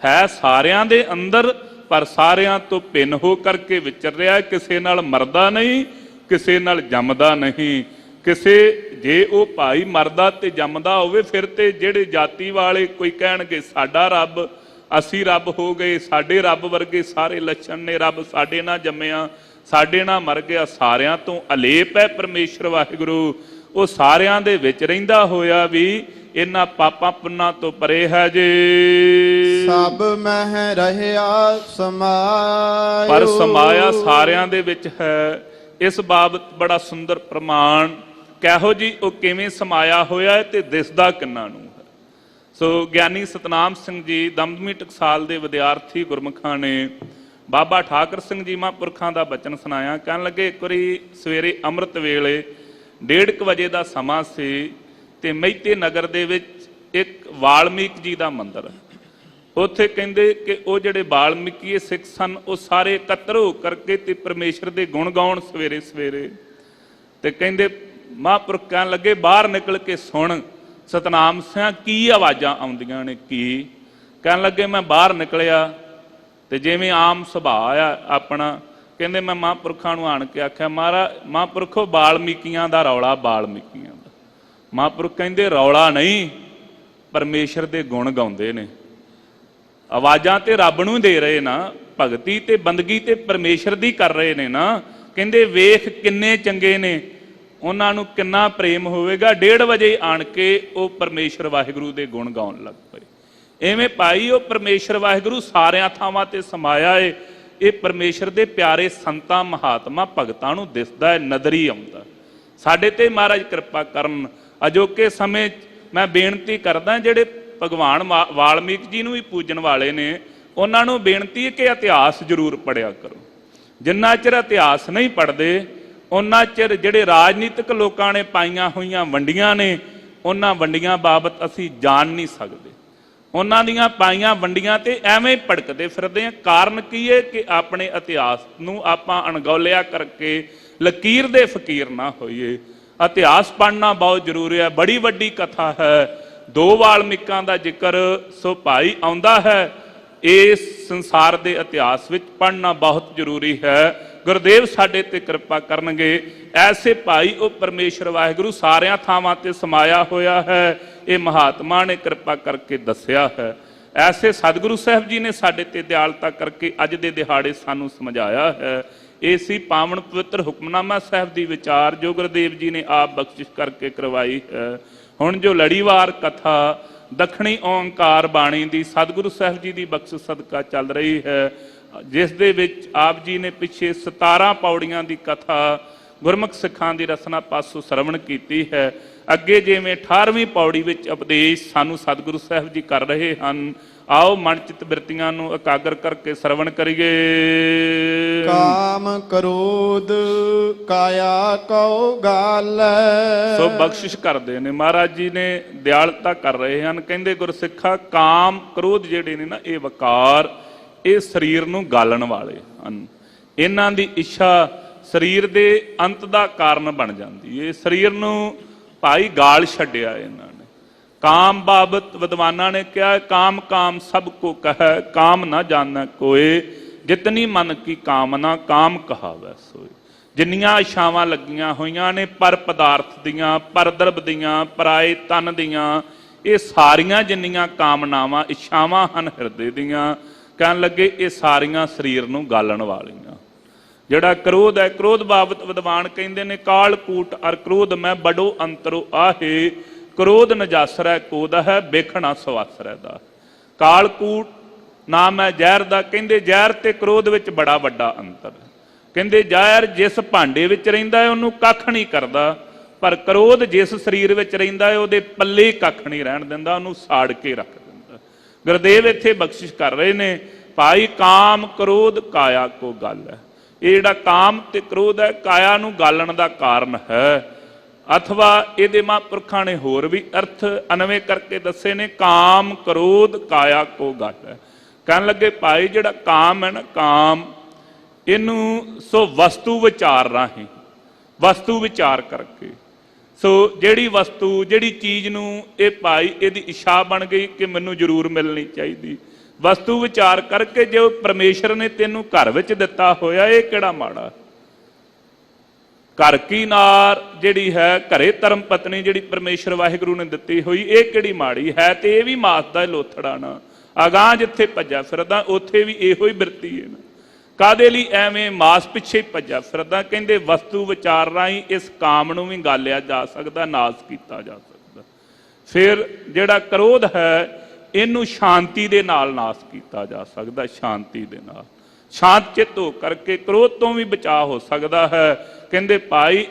ਹੈ ਸਾਰਿਆਂ ਦੇ ਅੰਦਰ, ਪਰ ਸਾਰਿਆਂ ਤੋਂ ਭਿੰਨ ਹੋ ਕਰਕੇ ਵਿਚਰ ਰਿਹਾ। ਕਿਸੇ ਨਾਲ ਮਰਦਾ ਨਹੀਂ, ਕਿਸੇ ਨਾਲ ਜੰਮਦਾ ਨਹੀਂ। ਕਿਸੇ ਜੇ ਉਹ ਭਾਈ ਮਰਦਾ ਤੇ ਜੰਮਦਾ ਹੋਵੇ, ਫਿਰ ਤੇ ਜਿਹੜੇ ਜਾਤੀ ਵਾਲੇ ਕੋਈ ਕਹਿਣਗੇ ਸਾਡਾ ਰੱਬ, ਅਸੀਂ ਰੱਬ ਹੋ ਗਏ, ਸਾਡੇ ਰੱਬ ਵਰਗੇ ਸਾਰੇ ਲੱਛਣ ਨੇ, ਰੱਬ ਸਾਡੇ ਨਾਲ ਜੰਮਿਆ, ਸਾਡੇ ਨਾਲ ਮਰ ਗਿਆ। ਸਾਰਿਆਂ ਤੋਂ ਅਲੇਪ ਹੈ ਪਰਮੇਸ਼ਰ ਵਾਹਿਗੁਰੂ। ਉਹ ਸਾਰਿਆਂ ਦੇ ਵਿੱਚ ਰਹਿੰਦਾ ਹੋਇਆ ਵੀ ਇਹਨਾਂ ਪਾਪਾਂ ਪੁੰਨਾਂ ਤੋਂ ਪਰੇ ਹੈ ਜੀ। ਸਭ ਮਹਿ ਰਹਿਆ ਸਮਾਇ, ਪਰ ਸਮਾਇਆ ਸਾਰਿਆਂ ਦੇ ਵਿੱਚ ਹੈ। ਇਸ ਬਾਬਤ ਬੜਾ ਸੁੰਦਰ ਪ੍ਰਮਾਣ, ਕਿਹੋ ਜੀ ਉਹ ਕਿਵੇਂ ਸਮਾਇਆ ਹੋਇਆ ਹੈ ਤੇ ਦਿਸਦਾ ਕਿੰਨਾ ਨੂੰ ਹੈ। ਸੋ ਗਿਆਨੀ ਸਤਨਾਮ ਸਿੰਘ ਜੀ ਦਮਦਮੀ ਟਕਸਾਲ ਦੇ ਵਿਦਿਆਰਥੀ ਗੁਰਮੁਖਾਂ ਨੇ ਬਾਬਾ ਠਾਕਰ ਸਿੰਘ ਜੀ ਮਹਾਂਪੁਰਖਾਂ ਦਾ ਬਚਨ ਸੁਣਾਇਆ। ਕਹਿਣ ਲੱਗੇ ਇੱਕ ਵਾਰੀ ਸਵੇਰੇ ਅੰਮ੍ਰਿਤ ਵੇਲੇ 1:30 ਵਜੇ ਦਾ ਸਮਾਂ ਸੀ ਤੇ ਮਹਿਤੇ ਨਗਰ ਦੇ ਵਿੱਚ ਇੱਕ ਵਾਲਮੀਕ ਜੀ ਦਾ ਮੰਦਿਰ। ਉੱਥੇ ਕਹਿੰਦੇ ਕਿ ਉਹ ਜਿਹੜੇ ਵਾਲਮੀਕੀ ਸਿੱਖ ਸਨ ਉਹ ਸਾਰੇ ਇਕੱਤਰ ਹੋ ਕਰਕੇ ਤੇ ਪਰਮੇਸ਼ਰ ਦੇ ਗੁਣ ਗਾਉਣ ਸਵੇਰੇ ਸਵੇਰੇ। ਤੇ ਕਹਿੰਦੇ ਮਹਾਂਪੁਰਖ ਕਹਿਣ ਲੱਗੇ ਬਾਹਰ ਨਿਕਲ ਕੇ ਸੁਣ ਸਤਨਾਮ ਸਿੰਘ ਕੀ ਆਵਾਜ਼ਾਂ ਆਉਂਦੀਆਂ ਨੇ। ਕੀ ਕਹਿਣ ਲੱਗੇ ਮੈਂ ਬਾਹਰ ਨਿਕਲਿਆ ਤੇ ਜਿਵੇਂ ਆਮ ਸੁਭਾਅ ਆ ਆਪਣਾ, ਕਹਿੰਦੇ ਮੈਂ ਮਹਾਂਪੁਰਖਾਂ ਨੂੰ ਆਣ ਕੇ ਆਖਿਆ ਮਹਾਂਪੁਰਖੋ ਵਾਲਮੀਕੀਆਂ ਦਾ ਰੌਲਾ, ਵਾਲਮੀਕੀਆਂ ਦਾ। ਮਹਾਂਪੁਰਖ ਕਹਿੰਦੇ ਰੌਲਾ ਨਹੀਂ, ਪਰਮੇਸ਼ਰ ਦੇ ਗੁਣ ਗਾਉਂਦੇ ਨੇ। ਆਵਾਜ਼ਾਂ ਤੇ ਰੱਬ ਨੂੰ ਦੇ ਰਹੇ ਨਾ, ਭਗਤੀ ਤੇ ਬੰਦਗੀ ਤੇ ਪਰਮੇਸ਼ਰ ਦੀ ਕਰ ਰਹੇ ਨੇ ਨਾ। ਕਹਿੰਦੇ ਵੇਖ ਕਿੰਨੇ ਚੰਗੇ ਨੇ, ਉਹਨਾਂ ਨੂੰ ਕਿੰਨਾ ਪ੍ਰੇਮ ਹੋਵੇਗਾ। 1:30 ਵਜੇ ਆਣ ਕੇ ਉਹ ਪਰਮੇਸ਼ਰ ਵਾਹਿਗੁਰੂ ਦੇ ਗੁਣ ਗਾਉਣ ਲੱਗ ਪਏ। ਐਵੇਂ ਭਾਈ ਉਹ ਪਰਮੇਸ਼ਰ ਵਾਹਿਗੁਰੂ ਸਾਰਿਆਂ ਥਾਵਾਂ ਤੇ ਸਮਾਇਆ ਏ। ਇਹ ਪਰਮੇਸ਼ਰ ਦੇ ਪਿਆਰੇ ਸੰਤਾਂ ਮਹਾਤਮਾ ਭਗਤਾਂ ਨੂੰ ਦਿਸਦਾ ਹੈ, ਨਜ਼ਰੀ ਆਉਂਦਾ। ਸਾਡੇ ਤੇ ਮਹਾਰਾਜ ਕਿਰਪਾ ਕਰਨ। ਅਜੋਕੇ ਸਮੇਂ ਮੈਂ ਬੇਨਤੀ ਕਰਦਾ ਜਿਹੜੇ ਭਗਵਾਨ ਵਾਲਮੀਕ ਜੀ ਨੂੰ ਵੀ ਪੂਜਣ ਵਾਲੇ ਨੇ, ਉਹਨਾਂ ਨੂੰ ਬੇਨਤੀ ਹੈ ਕਿ ਇਤਿਹਾਸ ਜ਼ਰੂਰ ਪੜ੍ਹਿਆ ਕਰੋ। ਜਿੰਨਾ ਚਿਰ ਇਤਿਹਾਸ ਨਹੀਂ ਪੜ੍ਹਦੇ ਉਹਨਾਂ ਚਿਰ ਜਿਹੜੇ ਰਾਜਨੀਤਿਕ ਲੋਕਾਂ ਨੇ ਪਾਈਆਂ ਹੋਈਆਂ ਵੰਡੀਆਂ ਨੇ, ਉਹਨਾਂ ਵੰਡੀਆਂ ਬਾਬਤ ਅਸੀਂ ਜਾਣ ਨਹੀਂ ਸਕਦੇ। ਉਹਨਾਂ ਦੀਆਂ ਪਾਈਆਂ ਵੰਡੀਆਂ ਤੇ ਐਵੇਂ ਭੜਕਦੇ ਫਿਰਦੇ ਆ। ਕਾਰਨ ਕੀ ਹੈ ਕਿ ਆਪਣੇ ਇਤਿਹਾਸ ਨੂੰ ਆਪਾਂ ਅਣਗੌਲਿਆ ਕਰਕੇ ਲਕੀਰ ਦੇ ਫਕੀਰ ਨਾ ਹੋਈਏ। ਇਤਿਹਾਸ ਪੜ੍ਹਨਾ ਬਹੁਤ ਜ਼ਰੂਰੀ ਹੈ। ਬੜੀ ਵੱਡੀ ਕਥਾ ਹੈ, 2 ਵਾਲਮੀਕਾਂ ਦਾ ਜ਼ਿਕਰ ਸੋ ਭਾਈ ਆਉਂਦਾ ਹੈ। ਇਸ ਸੰਸਾਰ ਦੇ ਇਤਿਹਾਸ ਵਿੱਚ ਪੜ੍ਹਨਾ ਬਹੁਤ ਜ਼ਰੂਰੀ ਹੈ। ਗੁਰਦੇਵ ਸਾਡੇ ਤੇ ਕਿਰਪਾ ਕਰਨਗੇ। ਐਸੇ ਭਾਈ ਉਹ ਪਰਮੇਸ਼ਰ ਵਾਹਿਗੁਰੂ ਸਾਰਿਆਂ ਥਾਵਾਂ ਤੇ ਸਮਾਇਆ ਹੋਇਆ ਹੈ। ਇਹ ਮਹਾਤਮਾ ਨੇ ਕਿਰਪਾ ਕਰਕੇ ਦੱਸਿਆ ਹੈ। ਐਸੇ ਸਤਿਗੁਰੂ ਸਾਹਿਬ ਜੀ ਨੇ ਸਾਡੇ ਤੇ ਦਿਆਲਤਾ ਕਰਕੇ ਅੱਜ ਦੇ ਦਿਹਾੜੇ ਸਾਨੂੰ ਸਮਝਾਇਆ ਹੈ। ਇਹ ਸੀ ਪਾਵਨ ਪਵਿੱਤਰ ਹੁਕਮਨਾਮਾ ਸਾਹਿਬ ਦੀ ਵਿਚਾਰ ਜੋ ਗੁਰਦੇਵ ਜੀ ਨੇ ਆਪ ਬਖਸ਼ਿਸ਼ ਕਰਕੇ ਕਰਵਾਈ ਹੈ। ਹੁਣ ਜੋ ਲੜੀਵਾਰ ਕਥਾ ਦੱਖਣੀ ਓਂਕਾਰ ਬਾਣੀ ਦੀ ਸਤਿਗੁਰੂ ਸਾਹਿਬ ਜੀ ਦੀ ਬਖਸ਼ਿਸ਼ ਸਦਕਾ ਚੱਲ ਰਹੀ ਹੈ, ਜਿਸ ਦੇ ਵਿੱਚ ਆਪ ਜੀ ਨੇ ਪਿੱਛੇ 17 ਪੌੜੀਆਂ ਦੀ ਕਥਾ ਗੁਰਮੁਖ ਸਿੱਖਾਂ ਦੀ ਰਸਨਾ ਪਾਸੋਂ ਸਰਵਣ ਕੀਤੀ ਹੈ। ਅੱਗੇ ਜਿਵੇਂ 18ਵੀਂ ਪੌੜੀ ਵਿੱਚ ਉਪਦੇਸ਼ ਸਾਨੂੰ ਸਤਿਗੁਰੂ ਸਾਹਿਬ ਜੀ ਕਰ ਰਹੇ ਹਨ। ਆਓ ਮਨ ਚਿਤ ਬਿਰਤੀਆਂ ਨੂੰ ਇਕਾਗਰ ਕਰਕੇ ਸਰਵਣ ਕਰੀਏ। ਕਾਮ ਕ੍ਰੋਧ ਕਾਇਆ ਕਉ ਗਾਲੈ। ਸੋ ਬਖਸ਼ਿਸ਼ ਕਰਦੇ ਨੇ ਮਹਾਰਾਜ ਜੀ ਨੇ, ਦਿਆਲਤਾ ਕਰ ਰਹੇ ਹਨ। ਕਹਿੰਦੇ ਗੁਰਸਿੱਖਾ ਕਾਮ ਕ੍ਰੋਧ ਜਿਹੜੇ ਨੇ ਨਾ, ਇਹ ਵਕਾਰ, ਇਹ ਸਰੀਰ ਨੂੰ ਗਾਲਣ ਵਾਲੇ ਹਨ। ਇਹਨਾਂ ਦੀ ਇੱਛਾ ਸਰੀਰ ਦੇ ਅੰਤ ਦਾ ਕਾਰਨ ਬਣ ਜਾਂਦੀ ਹੈ। ਸਰੀਰ ਨੂੰ ਭਾਈ ਗਾਲ ਛੱਡਿਆ ਇਹਨਾਂ ਨੇ। ਕਾਮ ਬਾਬਤ ਵਿਦਵਾਨਾਂ ਨੇ ਕਿਹਾ, ਕਾਮ ਕਾਮ ਸਭ ਕੋ ਕਹੈ, ਕਾਮ ਨਾ ਜਾਣੈ ਕੋਏ, ਜਿਤਨੀ ਮਨ ਕੀ ਕਾਮਨਾ ਕਾਮ ਕਹਾਵੈ ਸੋਏ। ਜਿੰਨੀਆਂ ਇੱਛਾਵਾਂ ਲੱਗੀਆਂ ਹੋਈਆਂ ਨੇ ਪਰ ਪਦਾਰਥ ਦੀਆਂ, ਪਰ ਦਰਬ ਦੀਆਂ, ਪਰਾਏ ਤਨ ਦੀਆਂ, ਇਹ ਸਾਰੀਆਂ ਜਿੰਨੀਆਂ ਕਾਮਨਾਵਾਂ ਇੱਛਾਵਾਂ ਹਨ ਹਿਰਦੇ ਦੀਆਂ, ਕਹਿਣ ਲੱਗੇ ਇਹ ਸਾਰੀਆਂ ਸਰੀਰ ਨੂੰ ਗਾਲਣ ਵਾਲੀਆਂ। ਜਿਹੜਾ ਕ੍ਰੋਧ ਹੈ, ਕ੍ਰੋਧ ਬਾਬਤ ਵਿਦਵਾਨ ਕਹਿੰਦੇ ਨੇ, ਕਾਲ ਕੂਟ ਅਰ ਕ੍ਰੋਧ ਮੈਂ ਬੜੋ ਅੰਤਰੋ ਆਹੇ, ਕ੍ਰੋਧ ਨਜਾਸਰੈ ਕੋਦ ਹੈ, ਵੇਖਣਾ ਸਵਾਸਰੈ ਦਾ। ਕਾਲ ਕੂਟ ਨਾਮ ਹੈ ਜ਼ਹਿਰ ਦਾ। ਕਹਿੰਦੇ ਜ਼ਹਿਰ ਤੇ ਕ੍ਰੋਧ ਵਿੱਚ ਬੜਾ ਵੱਡਾ ਅੰਤਰ ਹੈ। ਕਹਿੰਦੇ ਜ਼ਹਿਰ ਜਿਸ ਭਾਂਡੇ ਵਿੱਚ ਰਹਿੰਦਾ ਹੈ ਉਹਨੂੰ ਕੱਖ ਨਹੀਂ ਕਰਦਾ, ਪਰ ਕ੍ਰੋਧ ਜਿਸ ਸਰੀਰ ਵਿੱਚ ਰਹਿੰਦਾ ਹੈ ਉਹਦੇ ਪੱਲੇ ਕੱਖ ਨਹੀਂ ਰਹਿਣ ਦਿੰਦਾ, ਉਹਨੂੰ ਸਾੜ ਕੇ ਰੱਖ ਦਿੰਦਾ। ਗੁਰਦੇਵ ਇੱਥੇ ਬਖਸ਼ਿਸ਼ ਕਰ ਰਹੇ ਨੇ, ਭਾਈ ਕਾਮ ਕ੍ਰੋਧ ਕਾਇਆ ਕੋ ਗੱਲ ਹੈ। ਇਹ ਜਿਹੜਾ ਕਾਮ ਤੇ ਕ੍ਰੋਧ ਹੈ, ਕਾਇਆ ਨੂੰ ਗਾਲਣ ਦਾ ਕਾਰਨ ਹੈ। ਅਥਵਾ ਇਹਦੇ ਮਹਾਂਪੁਰਖਾਂ ਨੇ ਹੋਰ ਵੀ ਅਰਥ ਅਨਵੇਂ ਕਰਕੇ ਦੱਸੇ ਨੇ, ਕਾਮ ਕ੍ਰੋਧ ਕਾਇਆ ਕੋ ਗੱਲ ਹੈ। ਕਹਿਣ ਲੱਗੇ ਭਾਈ ਜਿਹੜਾ ਕਾਮ ਹੈ ਨਾ, ਕਾਮ ਇਹਨੂੰ ਸੋ ਵਸਤੂ ਵਿਚਾਰ ਰਾਹੀਂ, ਵਸਤੂ ਵਿਚਾਰ ਕਰਕੇ, ਸੋ ਜਿਹੜੀ ਵਸਤੂ ਜਿਹੜੀ ਚੀਜ਼ ਨੂੰ ਇਹ ਭਾਈ ਇਹਦੀ ਇੱਛਾ ਬਣ ਗਈ ਕਿ ਮੈਨੂੰ ਜ਼ਰੂਰ ਮਿਲਣੀ ਚਾਹੀਦੀ, ਵਸਤੂ ਵਿਚਾਰ ਕਰਕੇ ਜੋ ਪਰਮੇਸ਼ਰ ਨੇ ਤੈਨੂੰ ਘਰ ਵਿੱਚ ਦਿੱਤਾ ਹੋਇਆ, ਇਹ ਕਿਹੜਾ ਮਾੜਾ। ਘਰ ਕੀ ਨਾਰ ਜਿਹੜੀ ਹੈ, ਘਰੇ ਧਰਮ ਪਤਨੀ ਜਿਹੜੀ ਪਰਮੇਸ਼ਰ ਵਾਹਿਗੁਰੂ ਨੇ ਦਿੱਤੀ ਹੋਈ, ਇਹ ਕਿਹੜੀ ਮਾੜੀ ਹੈ। ਤੇ ਇਹ ਵੀ ਮਾਸ ਦਾ ਲੋਥੜਾ ਨਾ, ਅਗਾਂਹ ਜਿੱਥੇ ਭੱਜਾ ਫਿਰਦਾ ਉੱਥੇ ਵੀ ਇਹੋ ਹੀ ਬਿਰਤੀ ਹੈ ਨਾ। ਕਾਹਦੇ ਲਈ ਐਵੇਂ ਮਾਸ ਪਿੱਛੇ ਭੱਜਾ ਫਿਰਦਾ। ਕਹਿੰਦੇ ਵਸਤੂ ਵਿਚਾਰ ਰਾਹੀਂ ਇਸ ਕਾਮ ਨੂੰ ਵੀ ਗਾਲਿਆ ਜਾ ਸਕਦਾ, ਨਾਸ ਕੀਤਾ ਜਾ ਸਕਦਾ। ਫਿਰ ਜਿਹੜਾ ਕ੍ਰੋਧ ਹੈ, ਇਹਨੂੰ ਸ਼ਾਂਤੀ ਦੇ ਨਾਲ ਨਾਸ ਕੀਤਾ ਜਾ ਸਕਦਾ। ਸ਼ਾਂਤੀ ਦੇ ਨਾਲ, ਸ਼ਾਂਤ ਚਿੱਤ ਹੋ ਕਰਕੇ ਕ੍ਰੋਧ ਤੋਂ ਵੀ ਬਚਾਅ ਹੋ ਸਕਦਾ ਹੈ। ਕਹਿੰਦੇ ਭਾਈ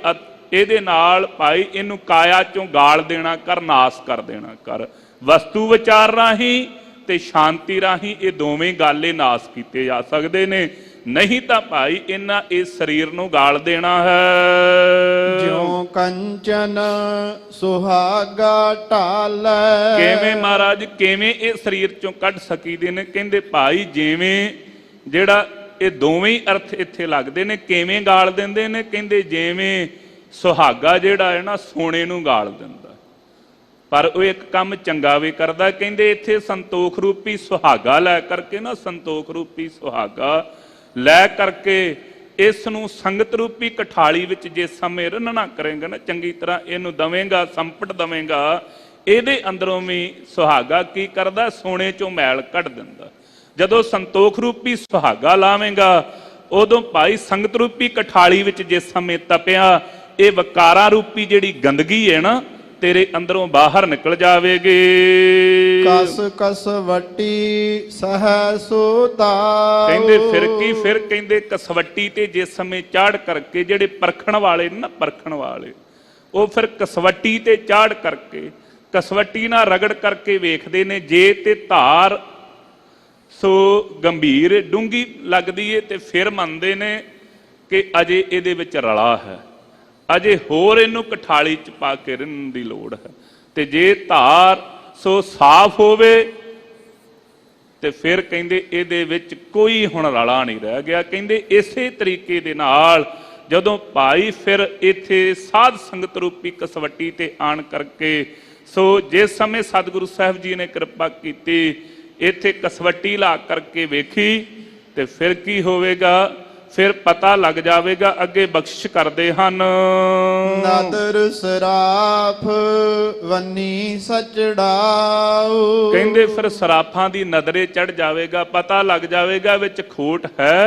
ਇਹਦੇ ਨਾਲ ਭਾਈ ਇਹਨੂੰ ਕਾਇਆ ਚੋਂ ਗਾਲ ਦੇਣਾ ਕਰ, ਨਾਸ ਕਰ ਦੇਣਾ ਕਰ। ਵਸਤੂ ਵਿਚਾਰ ਰਾਹੀਂ ਤੇ ਸ਼ਾਂਤੀ ਰਾਹੀਂ ਇਹ ਦੋਵੇਂ ਗਾਲੇ ਨਾਸ ਕੀਤੇ ਜਾ ਸਕਦੇ ਨੇ। ਨਹੀਂ ਤਾਂ ਭਾਈ ਇਹਨਾਂ ਇਸ ਸਰੀਰ ਨੂੰ ਗਾਲ ਦੇਣਾ ਹੈ। ਜਿਉ ਕੰਚਨ ਸੁਹਾਗਾ ਢਾਲੈ। ਕਿਵੇਂ ਮਹਾਰਾਜ, ਕਿਵੇਂ ਇਹ ਸਰੀਰ ਚੋਂ ਕੱਢ ਸਕੀਦੇ ਨੇ। ਕਹਿੰਦੇ ਭਾਈ ਜਿਵੇਂ ਜਿਹੜਾ ਇਹ ਦੋਵੇਂ ਅਰਥ ਇੱਥੇ ਲੱਗਦੇ ਨੇ, ਕਿਵੇਂ ਗਾਲ ਦਿੰਦੇ ਨੇ। ਕਹਿੰਦੇ ਜਿਵੇਂ ਸੁਹਾਗਾ ਜਿਹੜਾ ਹੈ ਨਾ, ਸੋਨੇ ਨੂੰ ਗਾਲ ਦਿੰਦਾ, ਪਰ ਉਹ ਇੱਕ ਕੰਮ ਚੰਗਾ ਵੀ ਕਰਦਾ। ਕਹਿੰਦੇ ਇੱਥੇ ਸੰਤੋਖ ਰੂਪੀ ਸੁਹਾਗਾ ਲੈ ਕਰਕੇ ਨਾ, ਸੰਤੋਖ ਰੂਪੀ ਸੁਹਾਗਾ ਲੈ ਕਰਕੇ ਇਸ ਨੂੰ ਸੰਗਤ ਰੂਪੀ ਕਠਾਲੀ ਵਿੱਚ ਜੇ ਸਮੇਂ ਰੰਨਣਾ ਕਰੇਗਾ ਨਾ, ਚੰਗੀ ਤਰ੍ਹਾਂ ਇਹਨੂੰ ਦਵੇਂਗਾ, ਸੰਪਟ ਦਵੇਂਗਾ, ਇਹਦੇ ਅੰਦਰੋਂ ਵੀ ਸੁਹਾਗਾ ਕੀ ਕਰਦਾ, ਸੋਨੇ ਚੋਂ ਮੈਲ ਕੱਢ ਦਿੰਦਾ। ਜਦੋਂ ਸੰਤੋਖ ਰੂਪੀ ਸੁਹਾਗਾ ਲਾਵੇਂਗਾ, ਉਦੋਂ ਭਾਈ ਸੰਗਤ ਰੂਪੀ ਕਠਾਲੀ ਵਿੱਚ ਜਿਸ ਸਮੇਂ ਤਪਿਆ, ਇਹ ਵਕਾਰਾਂ ਰੂਪੀ ਜਿਹੜੀ ਗੰਦਗੀ ਹੈ ਨਾ, ਤੇਰੇ ਅੰਦਰੋਂ ਬਾਹਰ ਨਿਕਲ ਜਾਵੇਗੀ। ਕਸ ਕਸ ਵੱਟੀ ਸਹਿ ਸੁਤਾ। ਕਹਿੰਦੇ ਫਿਰ ਕੀ, ਫਿਰ ਕਹਿੰਦੇ ਕਸਵੱਟੀ ਤੇ ਜਿਸ ਸਮੇਂ ਚਾੜ ਕਰਕੇ ਜਿਹੜੇ ਪਰਖਣ ਵਾਲੇ ਨੇ ਨਾ, ਪਰਖਣ ਵਾਲੇ, ਉਹ ਫਿਰ ਕਸਵੱਟੀ ਤੇ ਚਾੜ ਕਰਕੇ, ਕਸਵੱਟੀ ਨਾਲ ਰਗੜ ਕਰਕੇ ਵੇਖਦੇ ਨੇ। ਜੇ ਤੇ ਧਾਰ ਸੋ ਗੰਭੀਰ ਡੂੰਗੀ ਲੱਗਦੀ ਏ ਤੇ ਫਿਰ ਮੰਨਦੇ ਨੇ ਕਿ ਅਜੇ ਇਹਦੇ ਵਿੱਚ ਰਲਾ ਹੈ, ਅਜੇ ਹੋਰ ਇਹਨੂੰ ਕਠਾਲੀ ਚ ਪਾ ਕੇ ਰਿੰਨਣ ਦੀ ਲੋੜ ਹੈ। ਤੇ ਜੇ ਧਾਰ ਸੋ ਸਾਫ਼ ਹੋਵੇ ਤੇ ਫਿਰ ਕਹਿੰਦੇ ਇਹਦੇ ਵਿੱਚ ਕੋਈ ਹੁਣ ਰਲਾ ਨਹੀਂ ਰਹਿ ਗਿਆ। ਕਹਿੰਦੇ ਇਸੇ ਤਰੀਕੇ ਦੇ ਨਾਲ ਜਦੋਂ ਭਾਈ ਫਿਰ ਇੱਥੇ ਸਾਧ ਸੰਗਤ ਰੂਪੀ ਕਸਵੱਟੀ ਤੇ ਆਣ ਕਰਕੇ ਸੋ ਜਿਸ ਸਮੇਂ ਸਤਿਗੁਰੂ ਸਾਹਿਬ ਜੀ ਨੇ ਕਿਰਪਾ ਕੀਤੀ ਇੱਥੇ ਕਸਵੱਟੀ ਲਾ ਕਰਕੇ ਵੇਖੀ ਤੇ ਫਿਰ ਕੀ ਹੋਵੇਗਾ, ਫਿਰ ਪਤਾ ਲੱਗ ਜਾਵੇਗਾ ਅੱਗੇ ਬਖਸ਼ਿਸ਼ ਕਰਦੇ ਹਨ। ਨਦਰ ਸਰਾਫ ਵੰਨੀ ਸਚੜਾਉ, ਕਹਿੰਦੇ ਫਿਰ ਸਰਾਫਾਂ ਦੀ ਨਜ਼ਰੇ ਚੜ ਜਾਵੇਗਾ, ਪਤਾ ਲੱਗ ਜਾਵੇਗਾ ਵਿੱਚ ਖੋਟ ਹੈ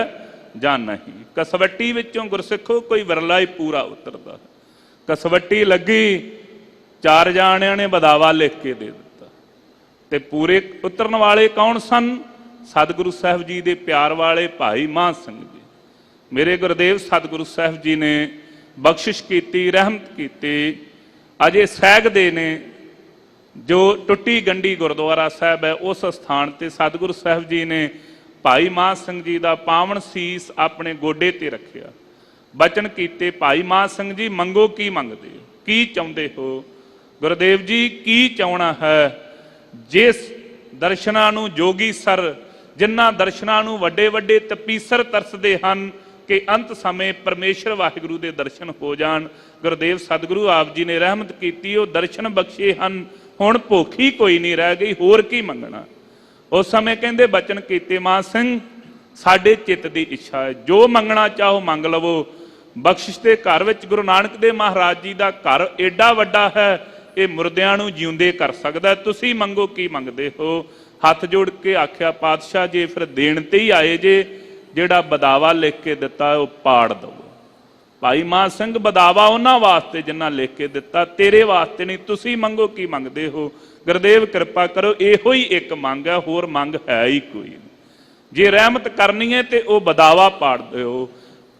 ਜਾਂ ਨਹੀਂ। ਕਸਵੱਟੀ ਵਿੱਚੋਂ ਗੁਰਸਿੱਖੋ ਕੋਈ ਵਿਰਲਾ ਹੀ ਪੂਰਾ ਉਤਰਦਾ। ਕਸਵੱਟੀ ਲੱਗੀ, 4 ਜਾਣਿਆਂ ਨੇ ਬਦਾਵਾ ਲਿਖ ਕੇ ਦੇ ਦਿੱਤਾ ਤੇ ਪੂਰੇ ਉਤਰਨ ਵਾਲੇ ਕੌਣ ਸਨ? ਸਤਿਗੁਰੂ ਸਾਹਿਬ ਜੀ ਦੇ ਪਿਆਰ ਵਾਲੇ ਭਾਈ ਮਹਾਂ ਸਿੰਘ ਜੀ। ਮੇਰੇ ਗੁਰਦੇਵ ਸਤਿਗੁਰੂ ਸਾਹਿਬ ਜੀ ਨੇ ਬਖਸ਼ਿਸ਼ ਕੀਤੀ, ਰਹਿਮਤ ਕੀਤੀ। ਅਜੇ ਸਹਿਗਦੇ ਨੇ ਜੋ ਟੁੱਟੀ ਗੰਢੀ ਗੁਰਦੁਆਰਾ ਸਾਹਿਬ ਹੈ, ਉਸ ਸਥਾਨ ਤੇ ਸਤਿਗੁਰੂ ਸਾਹਿਬ ਜੀ ਨੇ ਭਾਈ ਮਹਾਂ ਸਿੰਘ ਜੀ ਦਾ ਪਾਵਨ ਸੀਸ ਆਪਣੇ ਗੋਡੇ ਤੇ ਰੱਖਿਆ। ਬਚਨ ਕੀਤੇ, ਭਾਈ ਮਹਾਂ ਸਿੰਘ ਜੀ ਮੰਗੋ ਕੀ ਮੰਗਦੇ ਹੋ, ਕੀ ਚਾਹੁੰਦੇ ਹੋ? ਗੁਰਦੇਵ ਜੀ ਕੀ ਚਾਹਣਾ ਹੈ? ਜਿਸ ਦਰਸ਼ਨਾਂ ਨੂੰ ਜੋਗੀ ਸਰ, ਜਿਨ੍ਹਾਂ ਦਰਸ਼ਨਾਂ ਨੂੰ ਵੱਡੇ ਵੱਡੇ ਤਪੀਸਰ ਤਰਸਦੇ ਹਨ ਕਿ ਅੰਤ ਸਮੇਂ ਪਰਮੇਸ਼ਰ ਵਾਹਿਗੁਰੂ ਦੇ ਦਰਸ਼ਨ ਹੋ ਜਾਣ, ਗੁਰਦੇਵ ਸਤਿਗੁਰੂ ਆਪ ਜੀ ਨੇ ਰਹਿਮਤ ਕੀਤੀ, ਉਹ ਦਰਸ਼ਨ ਬਖਸ਼ੇ ਹਨ। ਹੁਣ ਭੁੱਖ ਹੀ ਕੋਈ ਨਹੀਂ ਰਹਿ ਗਈ, ਹੋਰ ਕੀ ਮੰਗਣਾ? ਉਸ ਸਮੇਂ ਕਹਿੰਦੇ ਬਚਨ ਕੀਤੇ, ਮਹਾਂ ਸਿੰਘ ਸਾਡੇ ਚਿੱਤ ਦੀ ਇੱਛਾ ਹੈ, ਜੋ ਮੰਗਣਾ ਚਾਹੋ ਮੰਗ ਲਵੋ। ਬਖਸ਼ਿਸ਼ ਦੇ ਘਰ ਵਿੱਚ ਗੁਰੂ ਨਾਨਕ ਦੇਵ ਮਹਾਰਾਜ ਜੀ ਦਾ ਘਰ ਏਡਾ ਵੱਡਾ ਹੈ, ਇਹ ਮੁਰਦਿਆਂ ਨੂੰ ਜਿਉਂਦੇ ਕਰ ਸਕਦਾ। ਤੁਸੀਂ ਮੰਗੋ ਕੀ ਮੰਗਦੇ ਹੋ? ਹੱਥ ਜੋੜ ਕੇ ਆਖਿਆ, ਪਾਤਸ਼ਾਹ ਜੇ ਫਿਰ ਦੇਣ ਤੇ ਹੀ ਆਏ ਜੇ, ਜਿਹੜਾ ਬਦਾਵਾ ਲਿਖ ਕੇ ਦਿੱਤਾ ਉਹ ਪਾੜ ਦਵੋ। ਭਾਈ ਮਹਾਂ ਸਿੰਘ ਬਦਾਵਾ ਉਹਨਾਂ ਵਾਸਤੇ ਜਿਨ੍ਹਾਂ ਲਿਖ ਕੇ ਦਿੱਤਾ, ਤੇਰੇ ਵਾਸਤੇ ਨਹੀਂ, ਤੁਸੀਂ ਮੰਗੋ ਕੀ ਮੰਗਦੇ ਹੋ? ਗੁਰਦੇਵ ਕਿਰਪਾ ਕਰੋ, ਇਹੋ ਹੀ ਇੱਕ ਮੰਗ ਹੈ, ਹੋਰ ਮੰਗ ਹੈ ਹੀ ਕੋਈ ਨਹੀਂ। ਜੇ ਰਹਿਮਤ ਕਰਨੀ ਹੈ ਤੇ ਉਹ ਬਦਾਵਾ ਪਾੜ ਦਿਓ।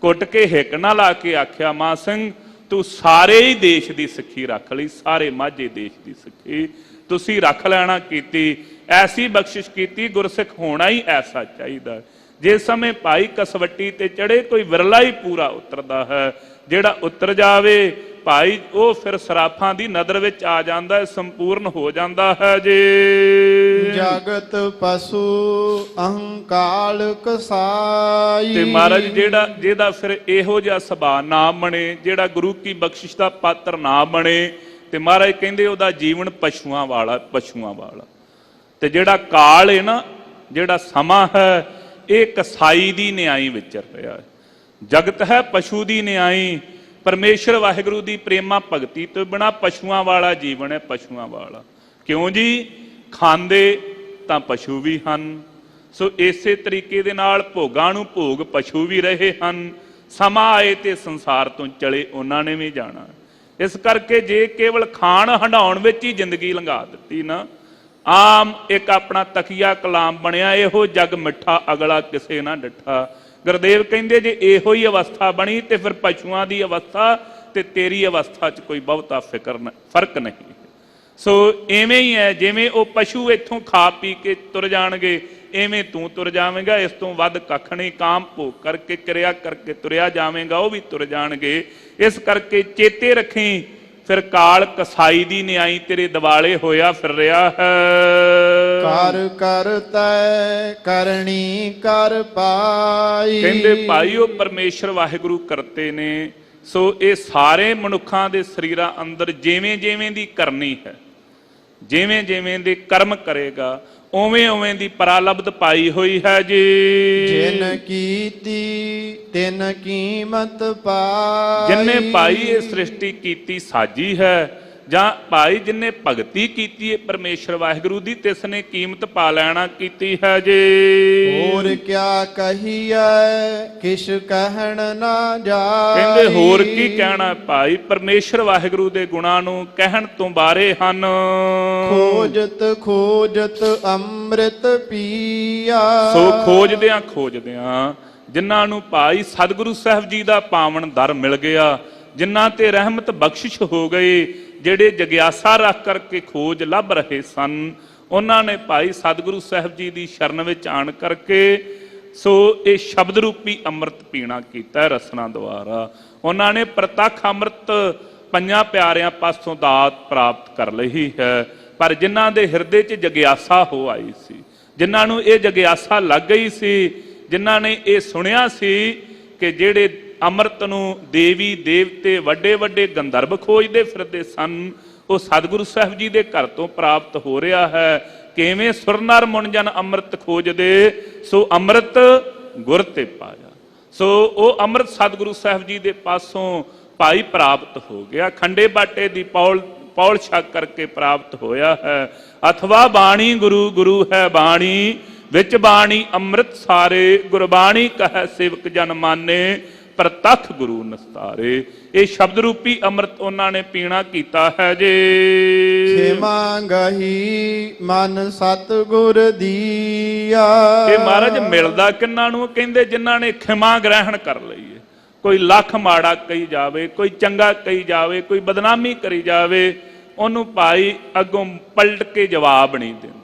ਕੁੱਟ ਕੇ ਹਿੱਕ ਨਾ ਲਾ ਕੇ ਆਖਿਆ, ਮਹਾਂ ਸਿੰਘ ਤੂੰ ਸਾਰੇ ਹੀ ਦੇਸ਼ ਦੀ ਸਿੱਖੀ ਰੱਖ ਲਈ, ਸਾਰੇ ਮਾਝੇ ਦੇਸ਼ ਦੀ ਸਿੱਖੀ ਤੁਸੀਂ ਰੱਖ ਲੈਣਾ ਕੀਤੀ। ਐਸੀ ਬਖਸ਼ਿਸ਼ ਕੀਤੀ, ਗੁਰਸਿੱਖ ਹੋਣਾ ਹੀ ਐਸਾ ਚਾਹੀਦਾ। ਜਿਸ ਸਮੇਂ ਭਾਈ ਕਸਵੱਟੀ ਤੇ ਚੜੇ ਕੋਈ ਵਿਰਲਾ ਹੀ ਪੂਰਾ ਉਤਰਦਾ ਹੈ। ਜਿਹੜਾ ਉਤਰ ਜਾਵੇ ਭਾਈ, ਉਹ ਫਿਰ ਸਰਾਫਾਂ ਦੀ ਨਜ਼ਰ ਵਿੱਚ ਆ ਜਾਂਦਾ ਹੈ, ਸੰਪੂਰਨ ਹੋ ਜਾਂਦਾ ਹੈ ਜੀ। ਜਗਤ ਪਸ਼ੂ ਅਹੰਕਾਲ ਕਸਾਈ, ਤੇ ਮਹਾਰਾਜ ਜਿਹਦਾ ਫਿਰ ਇਹੋ ਜਿਹਾ ਸੁਭਾਅ ਨਾ ਬਣੇ, ਜਿਹੜਾ ਗੁਰੂ ਕੀ ਬਖਸ਼ਿਸ਼ ਦਾ ਪਾਤਰ ਨਾ ਬਣੇ, ਤੇ ਮਹਾਰਾਜ ਕਹਿੰਦੇ ਉਹਦਾ ਜੀਵਨ ਪਸ਼ੂਆਂ ਵਾਲਾ, ਪਸ਼ੂਆਂ ਵਾਲਾ। ਤੇ ਜਿਹੜਾ ਕਾਲ ਹੈ ਨਾ, ਜਿਹੜਾ ਸਮਾਂ ਹੈ, ਇਹ ਕਸਾਈ ਦੀ ਨਿਆਈ ਵਿਚਰ ਰਿਹਾ ਹੈ। ਜਗਤ ਹੈ ਪਸ਼ੂ ਦੀ ਨਿਆਈ। ਪਰਮੇਸ਼ਰ ਵਾਹਿਗੁਰੂ ਦੀ ਪ੍ਰੇਮਾ ਭਗਤੀ ਤੋਂ ਬਿਨਾਂ ਪਸ਼ੂਆਂ ਵਾਲਾ ਜੀਵਨ ਹੈ, ਪਸ਼ੂਆਂ ਵਾਲਾ। ਕਿਉਂ ਜੀ? ਖਾਂਦੇ ਤਾਂ ਪਸ਼ੂ ਵੀ ਹਨ। ਸੋ ਇਸੇ ਤਰੀਕੇ ਦੇ ਨਾਲ ਭੋਗਾਂ ਨੂੰ ਭੋਗ ਪਸ਼ੂ ਵੀ ਰਹੇ ਹਨ। ਸਮਾਂ ਆਏ ਤੇ ਸੰਸਾਰ ਤੋਂ ਚਲੇ ਉਹਨਾਂ ਨੇ ਵੀ ਜਾਣਾ। ਇਸ ਕਰਕੇ ਜੇ ਕੇਵਲ ਖਾਣ ਹੰਡਾਉਣ ਵਿੱਚ ਹੀ ਜ਼ਿੰਦਗੀ ਲੰਘਾ ਦਿੱਤੀ ਨਾ, ਆਮ ਇੱਕ ਆਪਣਾ ਤਕੀਆ ਕਲਾਮ ਬਣਿਆ, ਇਹੋ ਜਗ ਮਿੱਠਾ ਅਗਲਾ ਕਿਸੇ ਨਾ ਡਿੱਠਾ। ਗੁਰਦੇਵ ਕਹਿੰਦੇ ਜੇ ਇਹੋ ਹੀ ਅਵਸਥਾ ਬਣੀ ਤੇ ਫਿਰ ਪਸ਼ੂਆਂ ਦੀ ਅਵਸਥਾ ਤੇ ਤੇਰੀ ਅਵਸਥਾ 'ਚ ਕੋਈ ਬਹੁਤਾ ਫਰਕ ਨਹੀਂ। ਸੋ ਐਵੇਂ ਹੀ ਹੈ, ਜਿਵੇਂ ਉਹ ਪਸ਼ੂ ਇੱਥੋਂ ਖਾ ਪੀ ਕੇ ਤੁਰ ਜਾਣਗੇ, ਐਵੇਂ ਤੂੰ ਤੁਰ ਜਾਵੇਂਗਾ। ਇਸ ਤੋਂ ਵੱਧ ਕੱਖ ਨਹੀਂ। ਕਾਮ ਭੋਗ ਕਰਕੇ, ਕਿਰਿਆ ਕਰਕੇ ਤੁਰਿਆ ਜਾਵੇਂਗਾ, ਉਹ ਵੀ ਤੁਰ ਜਾਣਗੇ। ਇਸ ਕਰਕੇ ਚੇਤੇ ਰੱਖੀ, ਫਿਰ ਕਾਲ ਕਸਾਈ ਦੀ ਨਿਆਈ ਤੇਰੇ ਦਿਵਾਲੇ ਹੋਇਆ ਫਿਰ ਰਿਹਾ ਹੈ। ਕਰ ਕਰਤੈ ਕਰਨੀ ਕਰ ਪਾਈ, ਕਹਿੰਦੇ ਭਾਈ ਉਹ ਪਰਮੇਸ਼ਰ ਵਾਹਿਗੁਰੂ ਕਰਤੇ ਨੇ। ਸੋ ਇਹ ਸਾਰੇ ਮਨੁੱਖਾਂ ਦੇ ਸਰੀਰਾਂ ਅੰਦਰ ਜਿਵੇਂ ਜਿਵੇਂ ਦੀ ਕਰਨੀ ਹੈ, ਜਿਵੇਂ ਜਿਵੇਂ ਦੇ ਕਰਮ ਕਰੇਗਾ, ਉਵੇਂ ਉਵੇਂ ਦੀ ਪਰਾਲਬਧ ਪਾਈ ਹੋਈ ਹੈ ਜੀ। ਜਿਨ ਕੀਤੀ ਤਿਨ ਕੀਮਤ ਪਾਈ, ਜਿਨਨੇ ਭਾਈ ਇਹ ਸ੍ਰਿਸ਼ਟੀ ਕੀਤੀ ਸਾਜੀ ਹੈ, ਜਾਂ ਭਾਈ ਜਿਨਨੇ ਭਗਤੀ ਕੀਤੀ ਹੈ ਪਰਮੇਸ਼ਰ ਵਾਹਿਗੁਰੂ ਦੀ, ਤਿਸਨੇ ਕੀਮਤ ਪਾ ਲੈਣਾ ਕੀਤੀ ਹੈ ਜੀ। ਹੋਰ ਕਿਆ ਕਹੀਐ ਕਿਛ ਕਹਿਣ ਨਾ ਜਾਏ, ਕਹਿੰਦੇ ਹੋਰ ਕੀ ਕਹਿਣਾ ਭਾਈ, ਪਰਮੇਸ਼ਰ ਵਾਹਿਗੁਰੂ ਦੇ ਗੁਣਾਂ ਨੂੰ ਕਹਿਣ ਤੋਂ ਬਾਰੇ ਹਨ। ਖੋਜਤ ਖੋਜਤ ਅੰਮ੍ਰਿਤ ਪੀਆ, ਸੋ ਖੋਜਦਿਆਂ ਖੋਜਦਿਆਂ ਜਿਨ੍ਹਾਂ ਨੂੰ ਭਾਈ ਸਤਿਗੁਰੂ ਸਾਹਿਬ ਜੀ ਦਾ ਪਾਵਨ ਦਰ ਮਿਲ ਗਿਆ, ਜਿਨ੍ਹਾਂ ਤੇ ਰਹਿਮਤ ਬਖਸ਼ਿਸ਼ ਹੋ ਗਈ, ਜਿਹੜੇ ਜਗਿਆਸਾ ਰੱਖ ਕਰਕੇ ਖੋਜ ਲੱਭ ਰਹੇ ਸਨ, ਉਹਨਾਂ ਨੇ ਭਾਈ ਸਤਿਗੁਰੂ ਸਾਹਿਬ ਜੀ ਦੀ ਸ਼ਰਨ ਵਿੱਚ ਆਣ ਕਰਕੇ ਸੋ ਇਹ ਸ਼ਬਦ ਰੂਪੀ ਅੰਮ੍ਰਿਤ ਪੀਣਾ ਕੀਤਾ ਰਸਨਾ ਦੁਆਰਾ। ਉਹਨਾਂ ਨੇ ਪ੍ਰਤੱਖ ਅੰਮ੍ਰਿਤ ਪੰਜਾਂ ਪਿਆਰਿਆਂ ਪਾਸੋਂ ਦਾਤ ਪ੍ਰਾਪਤ ਕਰ ਲਈ ਹੈ। ਪਰ ਜਿਨ੍ਹਾਂ ਦੇ ਹਿਰਦੇ 'ਚ ਜਗਿਆਸਾ ਹੋ ਆਈ ਸੀ, ਜਿਨ੍ਹਾਂ ਨੂੰ ਇਹ ਜਗਿਆਸਾ ਲੱਗ ਗਈ ਸੀ, ਜਿਨ੍ਹਾਂ ਨੇ ਇਹ ਸੁਣਿਆ ਸੀ ਕਿ ਜਿਹੜੇ ਅੰਮ੍ਰਿਤ ਨੂੰ ਦੇਵੀ ਦੇਵਤੇ ਵੱਡੇ ਵੱਡੇ ਗੰਧਰਵ ਖੋਜਦੇ ਫਿਰਦੇ ਸਨ, ਉਹ ਸਤਿਗੁਰੂ ਸਾਹਿਬ ਜੀ ਦੇ ਘਰ ਤੋਂ ਪ੍ਰਾਪਤ ਹੋ ਰਿਹਾ ਹੈ। ਕਿਵੇਂ ਸੁਰ ਨਰ ਮੁਨ ਜਨ ਅੰਮ੍ਰਿਤ ਖੋਜਦੇ, ਸੋ ਅੰਮ੍ਰਿਤ ਗੁਰ ਤੇ ਪਾਇਆ। ਸੋ ਉਹ ਅੰਮ੍ਰਿਤ ਸਤਿਗੁਰੂ ਸਾਹਿਬ ਜੀ ਦੇ ਪਾਸੋਂ ਭਾਈ ਪ੍ਰਾਪਤ ਹੋ ਗਿਆ। ਖੰਡੇ ਬਾਟੇ ਦੀ ਪੌਲ ਛਕ ਕਰਕੇ ਪ੍ਰਾਪਤ ਹੋਇਆ ਹੈ। ਅਥਵਾ ਬਾਣੀ ਗੁਰੂ ਗੁਰੂ ਹੈ ਬਾਣੀ, ਵਿੱਚ ਬਾਣੀ ਅੰਮ੍ਰਿਤ ਸਾਰੇ, ਗੁਰਬਾਣੀ ਕਹੈ ਸੇਵਕ ਜਨ ਮਾਨੇ, ਪ੍ਰਤੱਖ ਗੁਰੂ ਨਸਤਾਰੇ। ਇਹ ਸ਼ਬਦ ਰੂਪੀ ਅੰਮ੍ਰਿਤ ਉਹਨਾਂ ਨੇ ਪੀਣਾ ਕੀਤਾ ਹੈ ਜੇ। ਖਿਮਾ ਗਹੀ ਮਨ ਸਤਿਗੁਰ ਦੀਆ। ਇਹ ਮਹਾਰਾਜ ਮਿਲਦਾ ਕਿੰਨਾਂ ਨੂੰ? ਕਹਿੰਦੇ ਜਿਨ੍ਹਾਂ ਨੇ ਖਿਮਾ ਗ੍ਰਹਿਣ ਕਰ ਲਈ ਹੈ। ਕੋਈ ਲੱਖ ਮਾੜਾ ਕਹੀ ਜਾਵੇ, ਕੋਈ ਚੰਗਾ ਕਹੀ ਜਾਵੇ, ਕੋਈ ਬਦਨਾਮੀ ਕਰੀ ਜਾਵੇ, ਉਹਨੂੰ ਭਾਈ ਅੱਗੋਂ ਪਲਟ ਕੇ ਜਵਾਬ ਨਹੀਂ ਦਿੰਦੇ।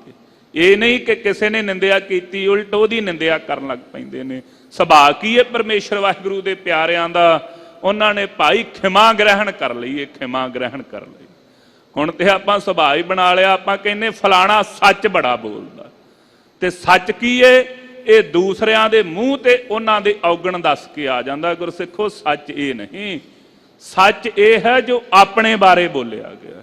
ਇਹ ਨਹੀਂ ਕਿ ਕਿਸੇ ਨੇ ਨਿੰਦਿਆ ਕੀਤੀ ਉਲਟ ਉਹਦੀ ਨਿੰਦਿਆ ਕਰਨ ਲੱਗ ਪੈਂਦੇ ਨੇ। ਸੁਭਾਅ ਕੀ ਹੈ ਪਰਮੇਸ਼ਰ ਵਾਹਿਗੁਰੂ ਦੇ ਪਿਆਰਿਆਂ ਦਾ? ਉਹਨਾਂ ਨੇ ਭਾਈ ਖਿਮਾ ਗ੍ਰਹਿਣ ਕਰ ਲਈ ਹੈ, ਖਿਮਾ ਗ੍ਰਹਿਣ ਕਰ ਲਈ। ਹੁਣ ਤੇ ਆਪਾਂ ਸੁਭਾਅ ਹੀ ਬਣਾ ਲਿਆ, ਆਪਾਂ ਕਹਿੰਦੇ ਫਲਾਣਾ ਸੱਚ ਬੜਾ ਬੋਲਦਾ। ਤੇ ਸੱਚ ਕੀ ਹੈ? ਇਹ ਦੂਸਰਿਆਂ ਦੇ ਮੂੰਹ ਤੇ ਉਹਨਾਂ ਦੇ ਔਗਣ ਦੱਸ ਕੇ ਆ ਜਾਂਦਾ। ਗੁਰਸਿੱਖੋ ਸੱਚ ਇਹ ਨਹੀਂ, ਸੱਚ ਇਹ ਹੈ ਜੋ ਆਪਣੇ ਬਾਰੇ ਬੋਲਿਆ ਗਿਆ।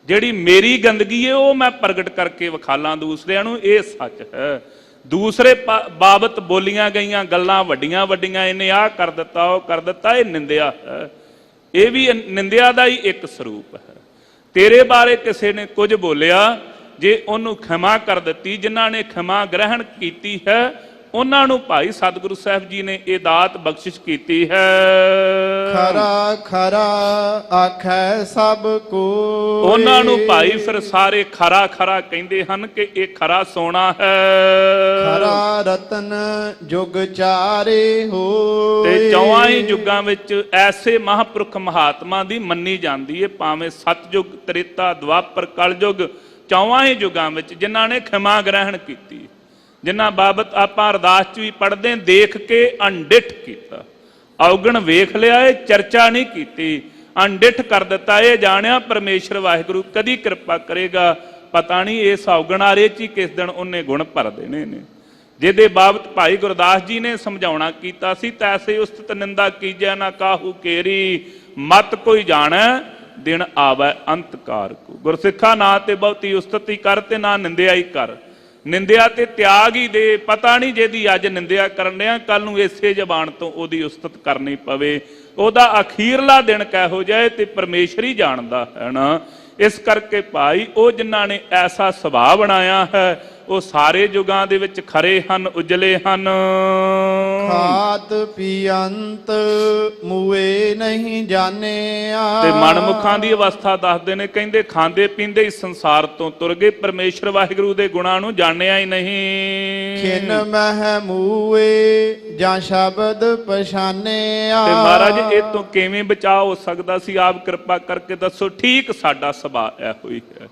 ਜਿਹੜੀ ਮੇਰੀ ਗੰਦਗੀ ਹੈ ਉਹ ਮੈਂ ਪ੍ਰਗਟ ਕਰਕੇ ਵਿਖਾਲਾਂ ਦੂਸਰਿਆਂ ਨੂੰ, ਇਹ ਸੱਚ ਹੈ। ਦੂਸਰੇ ਬਾਬਤ ਬੋਲੀਆਂ ਗਈਆਂ ਗੱਲਾਂ ਵੱਡੀਆਂ ਵੱਡੀਆਂ, ਇਹਨੇ ਆਹ ਕਰ ਦਿੱਤਾ ਉਹ ਕਰ ਦਿੱਤਾ, ਇਹ ਨਿੰਦਿਆ ਹੈ। ਇਹ ਵੀ ਨਿੰਦਿਆ ਦਾ ਹੀ ਇੱਕ ਸਰੂਪ ਹੈ। ਤੇਰੇ ਬਾਰੇ ਕਿਸੇ ਨੇ ਕੁਝ ਬੋਲਿਆ, ਜੇ ਉਹਨੂੰ ਖਿਮਾ ਕਰ ਦਿੱਤੀ, ਜਿਨ੍ਹਾਂ ਨੇ ਖਿਮਾ ਗ੍ਰਹਿਣ ਕੀਤੀ ਹੈ ਉਹਨਾਂ ਨੂੰ ਭਾਈ ਸਤਿਗੁਰੂ ਸਾਹਿਬ ਜੀ ਨੇ ਇਹ ਦਾਤ ਬਖਸ਼ਿਸ਼ ਕੀਤੀ ਹੈ। ਖਰਾ ਖਰਾ ਆਖੈ ਸਭ ਕੋ। ਉਹਨਾਂ ਨੂੰ ਭਾਈ ਫਿਰ ਸਾਰੇ ਖਰਾ ਖਰਾ ਕਹਿੰਦੇ ਹਨ ਕਿ ਇਹ ਖਰਾ ਸੋਨਾ ਹੈ। ਖਰਾ ਰਤਨ ਜੁਗ ਚਾਰੇ ਹੋਏ। ਤੇ ਚੌਹਾਂ ਹੀ ਯੁੱਗਾਂ ਵਿੱਚ ਐਸੇ ਮਹਾਂਪੁਰਖ ਮਹਾਤਮਾ ਦੀ ਮੰਨੀ ਜਾਂਦੀ ਹੈ, ਭਾਵੇਂ ਸਤਯੁਗ, ਤ੍ਰੇਤਾ, ਦੁਆਪਰ, ਕਲਯੁਗ, ਚੌਹਾਂ ਹੀ ਯੁੱਗਾਂ ਵਿੱਚ ਜਿਨ੍ਹਾਂ ਨੇ ਖਿਮਾ ਗ੍ਰਹਿਣ ਕੀਤੀ, ਜਿਨ੍ਹਾਂ ਬਾਬਤ ਆਪਾਂ ਅਰਦਾਸ 'ਚ ਵੀ ਪੜ੍ਹਦੇ, ਦੇਖ ਕੇ ਅਣਡਿੱਠ ਕੀਤਾ। ਔਗਣ ਵੇਖ ਲਿਆ, ਇਹ ਚਰਚਾ ਨਹੀਂ ਕੀਤੀ, ਅਣਡਿੱਠ ਕਰ ਦਿੱਤਾ। ਇਹ ਜਾਣਿਆ ਪਰਮੇਸ਼ਰ ਵਾਹਿਗੁਰੂ ਕਦੀ ਕਿਰਪਾ ਕਰੇਗਾ, ਪਤਾ ਨਹੀਂ ਇਸ ਔਗਣ ਆਰੇ 'ਚ ਹੀ ਕਿਸ ਦਿਨ ਉਹਨੇ ਗੁਣ ਭਰ ਦੇਣੇ ਨੇ। ਜਿਹਦੇ ਬਾਬਤ ਭਾਈ ਗੁਰਦਾਸ ਜੀ ਨੇ ਸਮਝਾਉਣਾ ਕੀਤਾ ਸੀ, ਤੈਸੇ ਉਸਤਤ ਨਿੰਦਾ ਕੀਜੈ ਨਾ ਕਾਹੂ ਕੇਰੀ, ਮਤ ਕੋਈ ਜਾਣੈ ਦਿਨ ਆਵੈ ਅੰਤਕਾਰ ਕੋ। ਗੁਰਸਿੱਖਾ ਨਾ ਤੇ ਬਹੁਤੀ ਉਸਤਤੀ ਕਰ ਤੇ ਨਾ ਨਿੰਦਿਆ ਹੀ ਕਰ। ਨਿੰਦਿਆ ਤੇ ਤਿਆਗ ਹੀ ਦੇ। ਪਤਾ ਨਹੀਂ ਜਿਹਦੀ ਅੱਜ ਨਿੰਦਿਆ ਕਰਨ ਡਿਆ, ਕੱਲ ਨੂੰ ਇਸੇ ਜ਼ਬਾਨ ਤੋਂ ਉਹਦੀ ਉਸਤਤ ਕਰਨੀ ਪਵੇ। ਉਹਦਾ ਅਖੀਰਲਾ ਦਿਨ ਕਿਹੋ ਜਾਏ ਤੇ ਪਰਮੇਸ਼ਰ ਹੀ ਜਾਣਦਾ ਹੈ ਨਾ। ਇਸ ਕਰਕੇ ਭਾਈ ਉਹ ਜਿਨ੍ਹਾਂ ਨੇ ਐਸਾ ਸੁਭਾਅ ਬਣਾਇਆ ਹੈ ਉਹ ਸਾਰੇ ਯੁਗਾਂ ਦੇ ਵਿੱਚ ਖਰੇ ਹਨ, ਉਜਲੇ ਹਨ। ਖਾਤ ਪੀਅੰਤ ਮੂਏ ਨਹੀਂ ਜਾਣਿਆ। ਤੇ ਮਨਮੁਖਾਂ ਦੀ ਅਵਸਥਾ ਦੱਸਦੇ ਨੇ, ਕਹਿੰਦੇ ਖਾਂਦੇ ਪੀਂਦੇ ਹੀ ਸੰਸਾਰ ਤੋਂ ਤੁਰ ਗਏ, ਪਰਮੇਸ਼ਰ ਵਾਹਿਗੁਰੂ ਦੇ ਗੁਣਾਂ ਨੂੰ ਜਾਣਿਆ ਹੀ ਨਹੀਂ। ਖਿਨ ਮਹਿ ਮੂਏ ਜਾਂ ਸ਼ਬਦ ਪਛਾਨਿਆ। ਤੇ ਮਹਾਰਾਜ ਇਹ ਤੋਂ ਕਿਵੇਂ ਬਚਾਅ ਹੋ ਸਕਦਾ ਸੀ? ਆਪ ਕਿਰਪਾ ਕਰਕੇ ਦੱਸੋ। ਠੀਕ ਸਾਡਾ ਸੁਭਾਅ ਇਹੋ ਹੀ ਹੈ।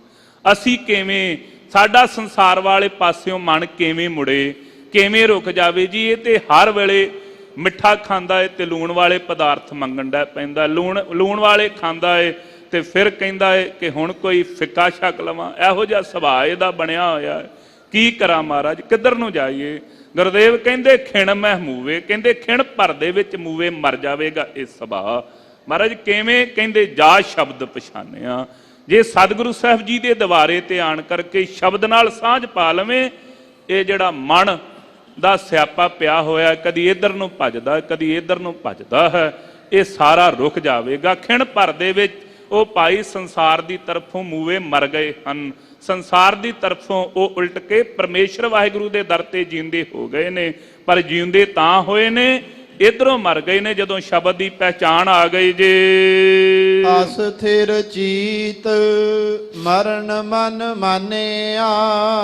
ਅਸੀਂ ਕਿਵੇਂ, ਸਾਡਾ ਸੰਸਾਰ ਵਾਲੇ ਪਾਸਿਓਂ ਮਨ ਕਿਵੇਂ ਮੁੜੇ, ਕਿਵੇਂ ਰੁਕ ਜਾਵੇ ਜੀ? ਇਹ ਤੇ ਹਰ ਵੇਲੇ ਮਿੱਠਾ ਖਾਂਦਾ ਹੈ ਤੇ ਲੂਣ ਵਾਲੇ ਪਦਾਰਥ ਮੰਗਣ ਦਾ ਪੈਂਦਾ। ਲੂਣ ਵਾਲੇ ਖਾਂਦਾ ਹੈ ਤੇ ਫਿਰ ਕਹਿੰਦਾ ਹੈ ਕਿ ਹੁਣ ਕੋਈ ਫਿੱਕਾ ਛਕ ਲਵਾਂ। ਇਹੋ ਜਿਹਾ ਸੁਭਾਅ ਇਹਦਾ ਬਣਿਆ ਹੋਇਆ ਹੈ। ਕੀ ਕਰਾਂ ਮਹਾਰਾਜ, ਕਿੱਧਰ ਨੂੰ ਜਾਈਏ? ਗੁਰਦੇਵ ਕਹਿੰਦੇ ਖਿਣ ਮਹਿ ਮੂਵੇ, ਕਹਿੰਦੇ ਖਿਣ ਭਰ ਦੇ ਵਿੱਚ ਮੂਵੇ ਮਰ ਜਾਵੇਗਾ ਇਹ ਸੁਭਾਅ। ਮਹਾਰਾਜ ਕਿਵੇਂ? ਕਹਿੰਦੇ ਜਾ ਸ਼ਬਦ ਪਛਾਣਿਆ। ਜੇ ਸਤਿਗੁਰੂ ਸਾਹਿਬ ਜੀ ਦੇ ਦਵਾਰੇ ਤੇ ਆਣ ਕਰਕੇ ਸ਼ਬਦ ਨਾਲ ਸਾਂਝ ਪਾ ਲਵੇਂ, ਇਹ ਜਿਹੜਾ ਮਨ ਦਾ ਸਿਆਪਾ ਪਿਆ ਹੋਇਆ, ਕਦੀ ਇੱਧਰ ਨੂੰ ਭੱਜਦਾ ਕਦੀ ਇੱਧਰ ਨੂੰ ਭੱਜਦਾ ਹੈ, ਇਹ ਸਾਰਾ ਰੁਕ ਜਾਵੇਗਾ। ਖਿਣ ਭਰ ਦੇ ਵਿੱਚ ਉਹ ਭਾਈ ਸੰਸਾਰ ਦੀ ਤਰਫੋਂ ਮੂਵੇ ਮਰ ਗਏ ਹਨ। ਸੰਸਾਰ ਦੀ ਤਰਫੋਂ ਉਹ ਉਲਟ ਕੇ ਪਰਮੇਸ਼ਰ ਵਾਹਿਗੁਰੂ ਦੇ ਦਰ ਤੇ ਜਿਉਂਦੇ ਹੋ ਗਏ ਨੇ। ਪਰ ਜਿਉਂਦੇ ਤਾਂ ਹੋਏ ਨੇ, ਇਧਰੋਂ ਮਰ ਗਏ ਨੇ ਜਦੋਂ ਸ਼ਬਦ ਦੀ ਪਹਿਚਾਣ ਆ ਗਈ ਜੇ। ਅਸਥਿਰ ਚੀਤ ਮਰਨ ਮਨ ਮਾਨਿਆ।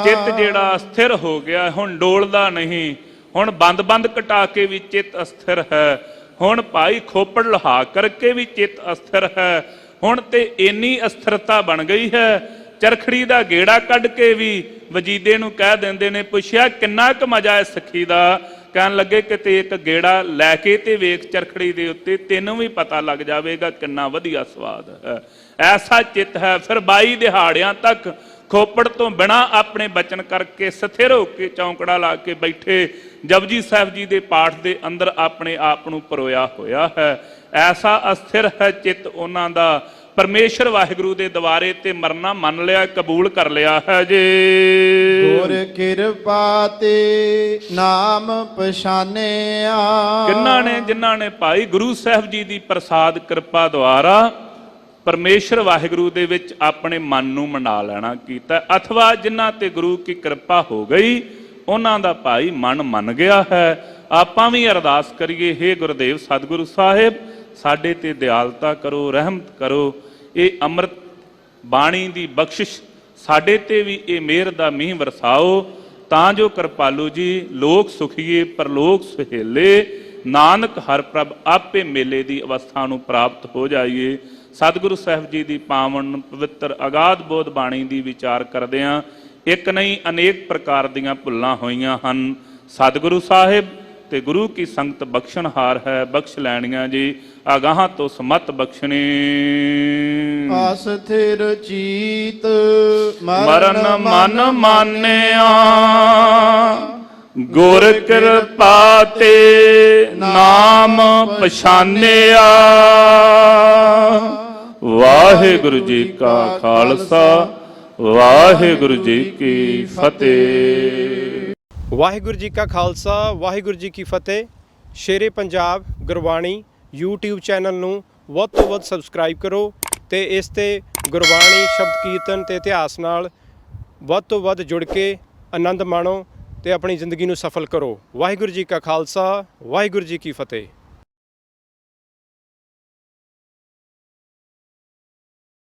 ਚਿੱਤ ਜਿਹੜਾ ਅਸਥਿਰ ਹੋ ਗਿਆ, ਹੁਣ ਡੋਲਦਾ ਨਹੀਂ। ਹੁਣ ਬੰਦ ਕਟਾ ਕੇ ਵੀ ਚਿੱਤ ਅਸਥਿਰ ਹੈ। ਹੁਣ ਭਾਈ ਖੋਪੜ ਲਹਾ ਕਰਕੇ ਵੀ ਚਿੱਤ ਅਸਥਿਰ ਹੈ। ਹੁਣ ਤੇ ਇੰਨੀ ਅਸਥਿਰਤਾ ਬਣ ਗਈ ਹੈ, ਚਰਖੜੀ ਦਾ ਗੇੜਾ ਕੱਢ ਕੇ ਵੀ ਵਜੀਦੇ ਨੂੰ ਕਹਿ ਦਿੰਦੇ ਨੇ, ਪੁੱਛਿਆ ਕਿੰਨਾ ਕੁ ਮਜ਼ਾ ਹੈ ਸਖੀ ਦਾ? ਕਹਿਣ ਲੱਗੇ ਕਿਤੇ ਇੱਕ ਗੇੜਾ ਲੈ ਕੇ ਤੇ ਵੇਖ ਚਰਖੜੀ ਦੇ ਉੱਤੇ, ਤੈਨੂੰ ਵੀ ਪਤਾ ਲੱਗ ਜਾਵੇਗਾ ਕਿੰਨਾ ਵਧੀਆ ਸਵਾਦ ਹੈ। ਐਸਾ ਚਿੱਤ ਹੈ। ਫਿਰ 22 ਦਿਹਾੜਿਆਂ ਤੱਕ ਖੋਪੜ ਤੋਂ ਬਿਨਾ ਆਪਣੇ ਬਚਨ ਕਰਕੇ ਸਥਿਰ ਹੋ ਕੇ ਚੌਂਕੜਾ ਲਾ ਕੇ ਬੈਠੇ ਜਪਜੀ ਸਾਹਿਬ ਜੀ ਦੇ ਪਾਠ ਦੇ ਅੰਦਰ ਆਪਣੇ ਆਪ ਨੂੰ ਪਰੋਇਆ ਹੋਇਆ ਹੈ। ਐਸਾ ਅਸਥਿਰ ਹੈ ਚਿੱਤ ਉਹਨਾਂ ਦਾ, ਪਰਮੇਸ਼ਰ ਵਾਹਿਗੁਰੂ ਦੇ ਦੁਆਰੇ ਤੇ ਮਰਨਾ ਮੰਨ ਲਿਆ, ਕਬੂਲ ਕਰ ਲਿਆ ਹੈ ਜੀ। ਗੁਰ ਕਿਰਪਾ ਤੇ ਨਾਮ ਪਛਾਨਿਆ। ਕਿੰਨਾਂ ਨੇ? ਜਿਨ੍ਹਾਂ ਨੇ ਭਾਈ ਗੁਰੂ ਸਾਹਿਬ ਜੀ ਦੀ ਪ੍ਰਸਾਦ ਕਿਰਪਾ ਦੁਆਰਾ ਪਰਮੇਸ਼ਰ ਵਾਹਿਗੁਰੂ ਦੇ ਵਿੱਚ ਆਪਣੇ ਮਨ ਨੂੰ ਮਨਾ ਲੈਣਾ ਕੀਤਾ, ਅਥਵਾ ਜਿਨ੍ਹਾਂ ਤੇ ਗੁਰੂ ਕੀ ਕਿਰਪਾ ਹੋ ਗਈ ਉਹਨਾਂ ਦਾ ਭਾਈ ਮਨ ਮੰਨ ਗਿਆ ਹੈ। ਆਪਾਂ ਵੀ ਅਰਦਾਸ ਕਰੀਏ, ਹੇ ਗੁਰਦੇਵ ਸਤਿਗੁਰੂ ਸਾਹਿਬ ਸਾਡੇ ਤੇ ਦਿਆਲਤਾ ਕਰੋ, ਰਹਿਮਤ ਕਰੋ। ਇਹ ਅੰਮ੍ਰਿਤ ਬਾਣੀ ਦੀ ਬਖਸ਼ਿਸ਼ ਸਾਡੇ ਤੇ ਵੀ ਇਹ ਮਿਹਰ ਦਾ ਮੀਂਹ ਵਰਸਾਓ, ਤਾਂ ਜੋ ਕਿਰਪਾਲੂ ਜੀ ਲੋਕ ਸੁਖੀਏ ਪਰਲੋਕ ਸੁਹੇਲੇ, ਨਾਨਕ ਹਰ ਪ੍ਰਭ ਆਪੇ ਮੇਲੇ ਦੀ ਅਵਸਥਾ ਨੂੰ ਪ੍ਰਾਪਤ ਹੋ ਜਾਈਏ। ਸਤਿਗੁਰੂ ਸਾਹਿਬ ਜੀ ਦੀ ਪਾਵਨ ਪਵਿੱਤਰ ਅਗਾਧ ਬੋਧ ਬਾਣੀ ਦੀ ਵਿਚਾਰ ਕਰਦਿਆਂ ਇੱਕ ਨਹੀਂ ਅਨੇਕ ਪ੍ਰਕਾਰ ਦੀਆਂ ਭੁੱਲਾਂ ਹੋਈਆਂ ਹਨ। ਸਤਿਗੁਰੂ ਸਾਹਿਬ ਤੇ ਗੁਰੂ ਕੀ ਸੰਗਤ ਬਖਸ਼ਣਹਾਰ ਹੈ, ਬਖਸ਼ ਲੈਣੀਆਂ ਜੀ, ਅਗਾਹਾਂ ਤੋਂ ਸਮਤ ਬਖਸ਼ਣੀ। ਆਸ ਥਿਰ ਚੀਤ ਮਰਨ ਮਨ ਮਾਨਿਆ, ਗੁਰ ਕਿਰਪਾ ਤੇ ਨਾਮ ਪਛਾਨਿਆ। ਵਾਹਿਗੁਰੂ ਜੀ ਕਾ ਖਾਲਸਾ, ਵਾਹਿਗੁਰੂ ਜੀ ਕੀ ਫਤਿਹ। ਵਾਹਿਗੁਰੂ ਜੀ ਕਾ ਖਾਲਸਾ, ਵਾਹਿਗੁਰੂ ਜੀ ਕੀ ਫਤਿਹ। ਸ਼ੇਰੇ ਪੰਜਾਬ ਗੁਰਬਾਣੀ YouTube ਚੈਨਲ ਨੂੰ ਵੱਧ ਤੋਂ ਵੱਧ ਸਬਸਕ੍ਰਾਈਬ ਕਰੋ ਤੇ ਇਸ ਤੇ ਗੁਰਬਾਣੀ ਸ਼ਬਦ ਕੀਰਤਨ ਤੇ ਇਤਿਹਾਸ ਨਾਲ ਵੱਧ ਤੋਂ ਵੱਧ ਜੁੜ ਕੇ ਆਨੰਦ ਮਾਣੋ ਤੇ ਆਪਣੀ ਜ਼ਿੰਦਗੀ ਨੂੰ ਸਫਲ ਕਰੋ। ਵਾਹਿਗੁਰੂ ਜੀ ਕਾ ਖਾਲਸਾ, ਵਾਹਿਗੁਰੂ ਜੀ ਕੀ ਫਤਿਹ।